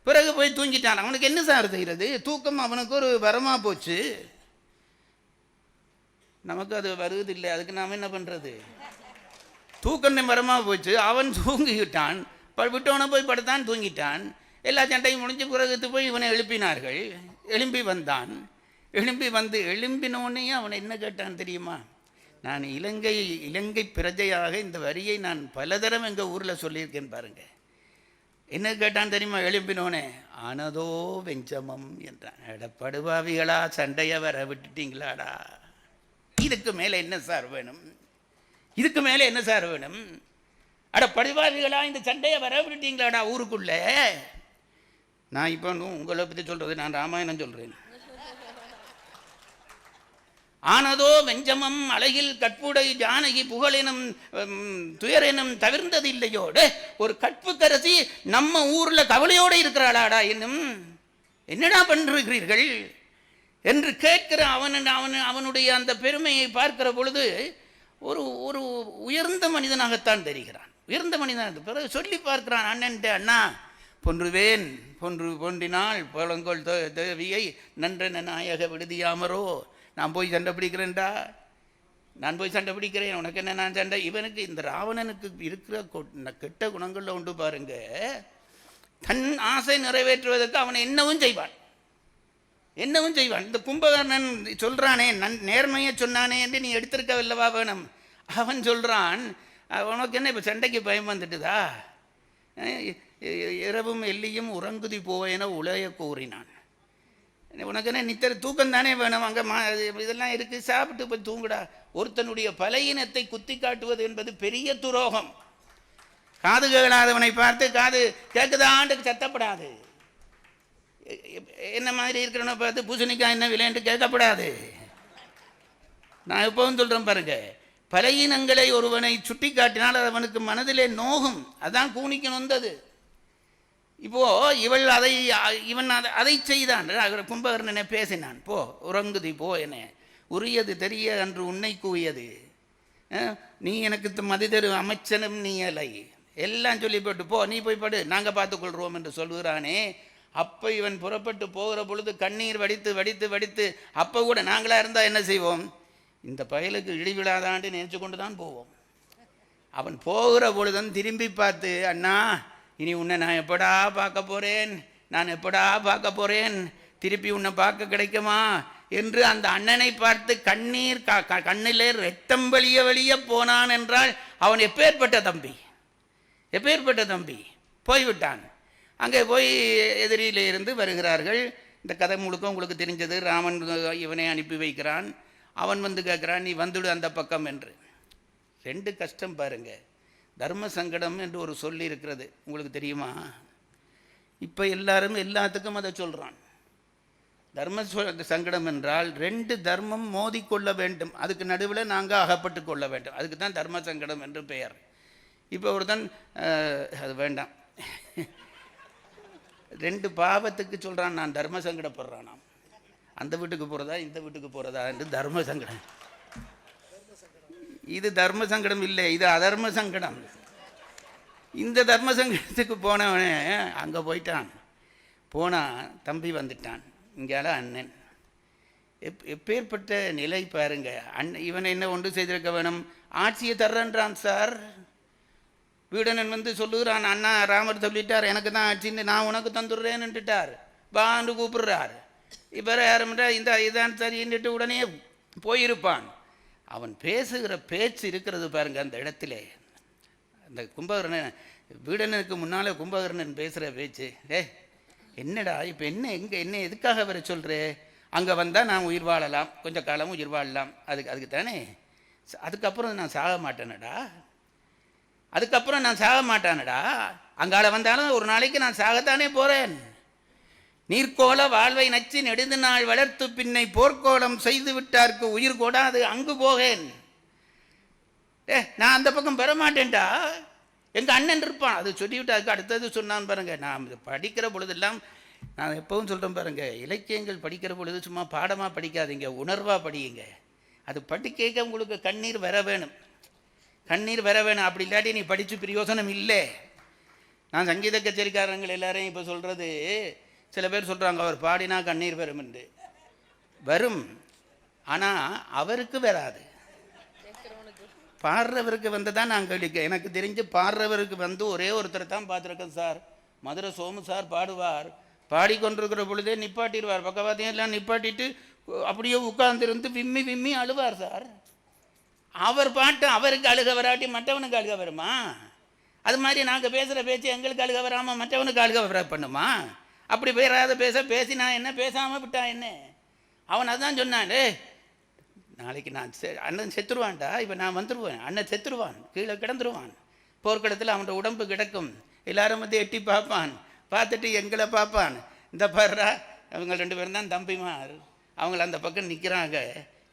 பிறகு போய் தூங்கிட்டான். அவனுக்கு என்ன சார் செய்கிறது? தூக்கம் அவனுக்கு ஒரு வரமாக போச்சு. நமக்கு அது வருவதில்லை, அதுக்கு நாம் என்ன பண்ணுறது? தூக்கம் வரமாக போச்சு, அவன் தூங்கிக்கிட்டான். விட்டவனை போய் படுத்தான், தூங்கிட்டான். எல்லா சண்டையும் முடிஞ்சு பிறகு போய் இவனை எழுப்பினார்கள். எழும்பி வந்தான். எழும்பினோடனே அவன் என்ன கேட்டான் தெரியுமா? நான் இலங்கை பிரஜையாக இந்த வரியை நான் பலதரம் எங்கள் ஊரில் சொல்லியிருக்கேன் பாருங்க. என்ன கேட்டான் தெரியுமா? எழும்பினோனே ஆனதோ வெஞ்சமம் என்றான். படுபாவிகளா, சண்டையை வர விட்டுட்டீங்களாடா, இதுக்கு மேலே என்ன சார் வேணும்? இதுக்கு மேலே என்ன சார் வேணும்? படுபாவிகளா, இந்த சண்டையை வர விட்டுட்டீங்களாடா ஊருக்குள்ள. நான் இப்போ உங்களை பற்றி சொல்றது, நான் ராமாயணம் சொல்றேன். ஆனதோ வெஞ்சமம் அழகில் கற்புடை ஜானகி புகழெனும் துயரெனும் தவிர்ந்தது இல்லையோடு, ஒரு கற்புக்கரசி நம்ம ஊர்ல கவலையோடு இருக்கிறாளாடா, இன்னும் என்னடா பண்ணிருக்கிறீர்கள் என்று கேட்கிற அவனுடைய அந்த பெருமையை பார்க்கிற பொழுது ஒரு ஒரு உயர்ந்த மனிதனாகத்தான் தெரிகிறான். உயர்ந்த மனிதனாக பிறகு சொல்லி பார்க்கிறான் அண்ணன்ட்ட, அண்ணா பொன்றுவேன் பொன்றினால் புலங்கோல் தேவியை நன்றன நாயக விடுதியாமரோ, நான் போய் சண்டை பிடிக்கிறேன்டா, நான் போய் சண்டை பிடிக்கிறேன், உனக்கு என்ன நான் சண்டை? இவனுக்கு, இந்த ராவணனுக்கு இருக்கிற கெட்ட குணங்களில் உண்டு பாருங்க. தன் ஆசை நிறைவேற்றுவதற்கு அவன் என்னவும் செய்வான். இந்த கும்பகர்ணன் சொல்றானே, நேர்மையை சொன்னானே என்று நீ எடுத்திருக்கவில்லவா வேணும். அவன் சொல்றான், உனக்கு என்ன இப்போ சண்டைக்கு பயம் வந்துட்டுதா? இரவும் எல்லியும் உறங்குதி போவேன உலைய கூறினான். உனக்கு என்ன நித்திர தூக்கம் தானே வேணும்? அங்கே இதெல்லாம் இருக்கு, சாப்பிட்டு போய் தூங்குடா. ஒருத்தனுடைய பலையினத்தை குத்தி காட்டுவது என்பது பெரிய துரோகம். காது கேளாதவனை பார்த்து காது கேட்குதாண்டு சத்தப்படாது. என்ன மாதிரி இருக்கிறவனை பார்த்து பூசணிக்காய் என்ன விலைன்ட்டு கேட்கப்படாது. நான் எப்பவும் சொல்கிறேன் பாருங்க, பலையினங்களை ஒருவனை சுட்டி காட்டினால் அவனுக்கு மனதிலே நோகும். அதான் கூனிக்கு நொந்தது. இப்போ இவன் அதை செய்தான். கும்பகர்ணனை பேசினான், போ உறங்குதி போ, என உரியது தெரிய அன்று உன்னை கூவியது, நீ எனக்கு மதி தரு அமைச்சனும் நீ அலை, எல்லாம் சொல்லி போட்டு போ, நீ போய் படு, நாங்கள் பார்த்துக்கொள்கிறோம் என்று சொல்கிறானே. அப்போ இவன் புறப்பட்டு போகிற பொழுது கண்ணீர் வடித்து வடித்து வடித்து, அப்போ கூட நாங்களாக இருந்தால் என்ன செய்வோம்? இந்த பயலுக்கு இடிவிழாதான்னு நினைச்சு கொண்டு தான் போவோம். அவன் போகிற பொழுதும் திரும்பி பார்த்து, அண்ணா இனி உன்னை நான் எப்படா பார்க்க போகிறேன், திருப்பி உன்னை பார்க்க கிடைக்குமா என்று அந்த அண்ணனை பார்த்து கண்ணீர் கண்ணிலே ரத்தம் வழிய போனான் என்றால் அவன் எப்பேற்பட்ட தம்பி போய்விட்டான். அங்கே போய் எதிரியிலே இருந்து வருகிறார்கள். இந்த கதை முழுக்க உங்களுக்கு தெரிஞ்சது. ராமன் இவனை அனுப்பி வைக்கிறான். அவன் வந்து கேட்குறான், நீ வந்துடு அந்த பக்கம் என்று. ரெண்டு கஷ்டம் பாருங்க. தர்ம சங்கடம் என்று ஒரு சொல்லி இருக்கிறது, உங்களுக்கு தெரியுமா? இப்போ எல்லாரும் எல்லாத்துக்கும் அதை சொல்கிறான். தர்ம சங்கடம் என்றால் ரெண்டு தர்மம் மோதிக்கொள்ள வேண்டும், அதுக்கு நடுவில் நாங்கள் அகப்பட்டு கொள்ள வேண்டும், அதுக்கு தான் தர்ம சங்கடம் என்று பெயர். இப்போ ஒருத்தன் அது வேண்டாம், ரெண்டு பாவத்துக்கு சொல்கிறான் நான் தர்ம சங்கடப்படுறானாம். அந்த வீட்டுக்கு போகிறதா இந்த வீட்டுக்கு போகிறதா என்று தர்ம சங்கடம். இது தர்ம சங்கடம் இல்லை, இது அதர்ம சங்கடம். இந்த தர்ம சங்கடத்துக்கு போனவனே அங்கே போனான், தம்பி வந்துட்டான், இங்கால அண்ணன். எப்பேற்பட்ட நிலை பாருங்க. இவனை என்ன ஒன்று செய்திருக்க வேணும்? ஆட்சியை தர்றன்றான் சார். வீடனன் வந்து சொல்லுகிறான், அண்ணா ராமர் சொல்லிட்டார் எனக்கு தான் ஆட்சின்னு, நான் உனக்கு தந்துடுறேன்னுட்டார், வான்னு கூப்பிடுறார். இப்போ யாருன்றா இதான் சரின்னுட்டு உடனே போயிருப்பான். அவன் பேசுகிற பேச்சு இருக்கிறது பாருங்க அந்த இடத்துல. அந்த கும்பகர்ணன் வீடனுக்கு முன்னால் கும்பகர்ணன் பேசுகிற பேச்சு, என்னடா இப்போ என்ன எதுக்காக வர சொல்கிறே? அங்கே வந்தால் நான் உயிர் வாழலாம், கொஞ்சம் காலம் உயிர் வாழலாம், அதுக்கு தானே. அதுக்கப்புறம் நான் சாக மாட்டானடா. அங்கால வந்தாலும் ஒரு நாளைக்கு நான் சாகத்தானே போகிறேன். நீர்கோல வாழ்வை நச்சு நெடுந்து நாள் வளர்த்து பின்னை போர்க்கோலம் செய்து விட்டார்க்கு உயிர் கொடாது அங்கு போகேன். நான் அந்த பக்கம் பெற மாட்டேன்டா, எங்கள் அண்ணன் இருப்பான். அது சொல்லிவிட்டு அதுக்கு அடுத்தது சொன்னான் பாருங்க. நான் படிக்கிற பொழுதெல்லாம் நான் எப்பவும் சொல்கிறேன் பாருங்க, இலக்கியங்கள் படிக்கிற பொழுது சும்மா பாடமாக படிக்காதீங்க, உணர்வாக படியுங்க. அது படிக்க உங்களுக்கு கண்ணீர் வர வேணும். அப்படி இல்லாட்டி நீ படித்து பிரயோசனம் இல்லை. நான் சங்கீத கச்சேரிக்காரங்கள் எல்லாரையும் இப்போ சொல்கிறது, சில பேர் சொல்கிறாங்க அவர் பாடினா கண்ணீர் வரும் என்று. வரும், ஆனால் அவருக்கு வராது. பாடுறவருக்கு வந்து தான் நான் கேள்விக்க. எனக்கு தெரிஞ்சு பாடுறவருக்கு வந்து ஒரே ஒருத்தர் தான் பார்த்துருக்கேன் சார். மதுரை சோமு சார் பாடுவார், பாடிக்கொண்டிருக்கிற பொழுதே நிப்பாட்டிடுவார், பக்கவாத்தையும் எல்லாம் நிப்பாட்டிட்டு அப்படியே உட்கார்ந்துருந்து விம்மி விம்மி அழுவார் சார். அவர் பாட்டு அவருக்கு அழுக வராட்டி மற்றவனுக்கு அழுக வருமா? அது மாதிரி நாங்கள் பேசுகிற பேச்சு எங்களுக்கு அழுக வராமல் மற்றவனுக்கு அழுக வர பண்ணுமா? அப்படி பேராத பேசினா என்ன, பேசாமல் விட்டா என்ன? அவன் அதான் சொன்னான், நாளைக்கு நான் அண்ணன் செத்துருவான்டா, இப்போ நான் வந்துடுவேன், அண்ணன் செத்துருவான், கீழே கிடந்துருவான், போர்க்களத்தில் அவனோட உடம்பு கிடக்கும், எல்லாரும் வந்து எட்டி பார்ப்பான், பார்த்துட்டு எங்களை பார்ப்பான், இந்த பாடுறா அவங்க 2 பேரும் தான் தம்பிமார், அவங்கள அந்த பக்கம் நிற்கிறாங்க,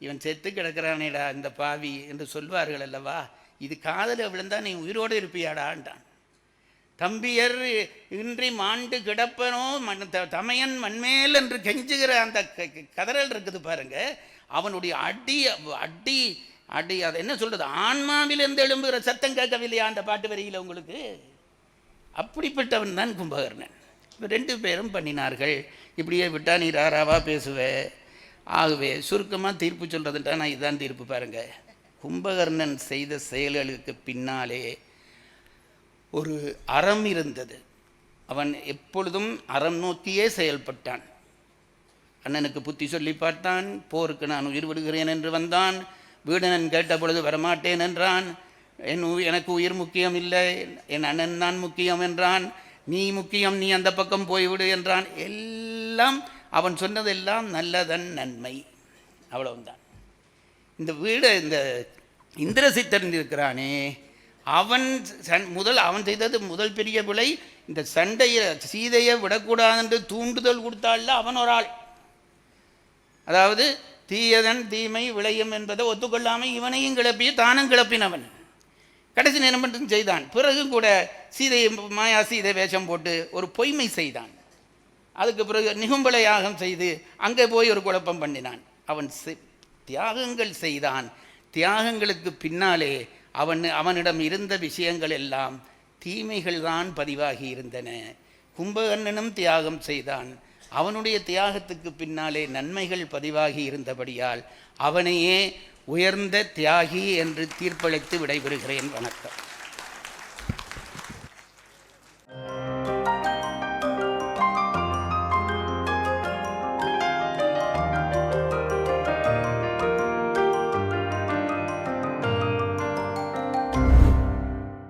இவன் செத்து கிடக்கிறானேடா இந்த பாவி என்று சொல்வார்கள் அல்லவா, இது காதல விழுந்தா நீ உயிரோடு இருப்பியாடான்ட்டான். தம்பியர் இன்றி மாண்டு கிடப்பனோ தமையன் மண்மேல் என்று கெஞ்சுகிற அந்த கதறல் இருக்குது பாருங்க. அவனுடைய அடி அடி அடி அதை என்ன சொல்றது, ஆன்மாவிலிருந்து எழும்புகிற சத்தம் கேட்கவில்லையா அந்த பாட்டு வரியில் உங்களுக்கு? அப்படிப்பட்டவன் தான் கும்பகர்ணன். 2 பேரும் பண்ணினார்கள். இப்படியே விட்டா நீ ராராவா பேசுவே. ஆகவே சுருக்கமாக தீர்ப்பு சொல்றதுட்டா நான் இதுதான் தீர்ப்பு பாருங்க. கும்பகர்ணன் செய்த செயல்களுக்கு பின்னாலே ஒரு அறம் இருந்தது. அவன் எப்பொழுதும் அறம் நோக்கியே செயல்பட்டான். அண்ணனுக்கு புத்தி சொல்லி பார்த்தான், போருக்கு நான் உயிர் விடுகிறேன் என்று வந்தான், வீடனன் கேட்ட பொழுது வரமாட்டேன் என்றான், எனக்கு உயிர் முக்கியம் இல்லை, என் அண்ணன் தான் முக்கியம் என்றான், நீ முக்கியம், நீ அந்த பக்கம் போய்விடு என்றான். எல்லாம் அவன் சொன்னதெல்லாம் நல்லதன் நன்மை, அவ்வளவுதான். இந்த வீடு இந்த இந்திரசித்தன் இருக்கிறானே, அவன் அவன் செய்தது முதல் பெரிய விலை. இந்த சண்டையை சீதையை விடக்கூடாது என்று தூண்டுதல் கொடுத்தாள்ல அவன் ஒரு ஆள். அதாவது தீயதன் தீமை விளையும் என்பதை ஒத்துக்கொள்ளாமல் இவனையும் கிளப்பி தானும் கிளப்பினவன். கடைசி நேரம் மட்டும் செய்தான். பிறகு கூட சீதையை மாயா சீதை வேஷம் போட்டு ஒரு பொய்மை செய்தான். அதுக்கு பிறகு நிகும்பல யாகம் செய்து அங்கே போய் ஒரு குழப்பம் பண்ணினான். அவன் தியாகங்கள் செய்தான். தியாகங்களுக்கு பின்னாலே அவனிடம் இருந்த விஷயங்கள் எல்லாம் தீமைகள் தான் பதிவாகி இருந்தன. கும்பகர்ணனும் தியாகம் செய்தான். அவனுடைய தியாகத்துக்கு பின்னாலே நன்மைகள் பதிவாகி இருந்தபடியால் அவனையே உயர்ந்த தியாகி என்று தீர்ப்பளித்து விடைபெறுகிறேன். வணக்கம்.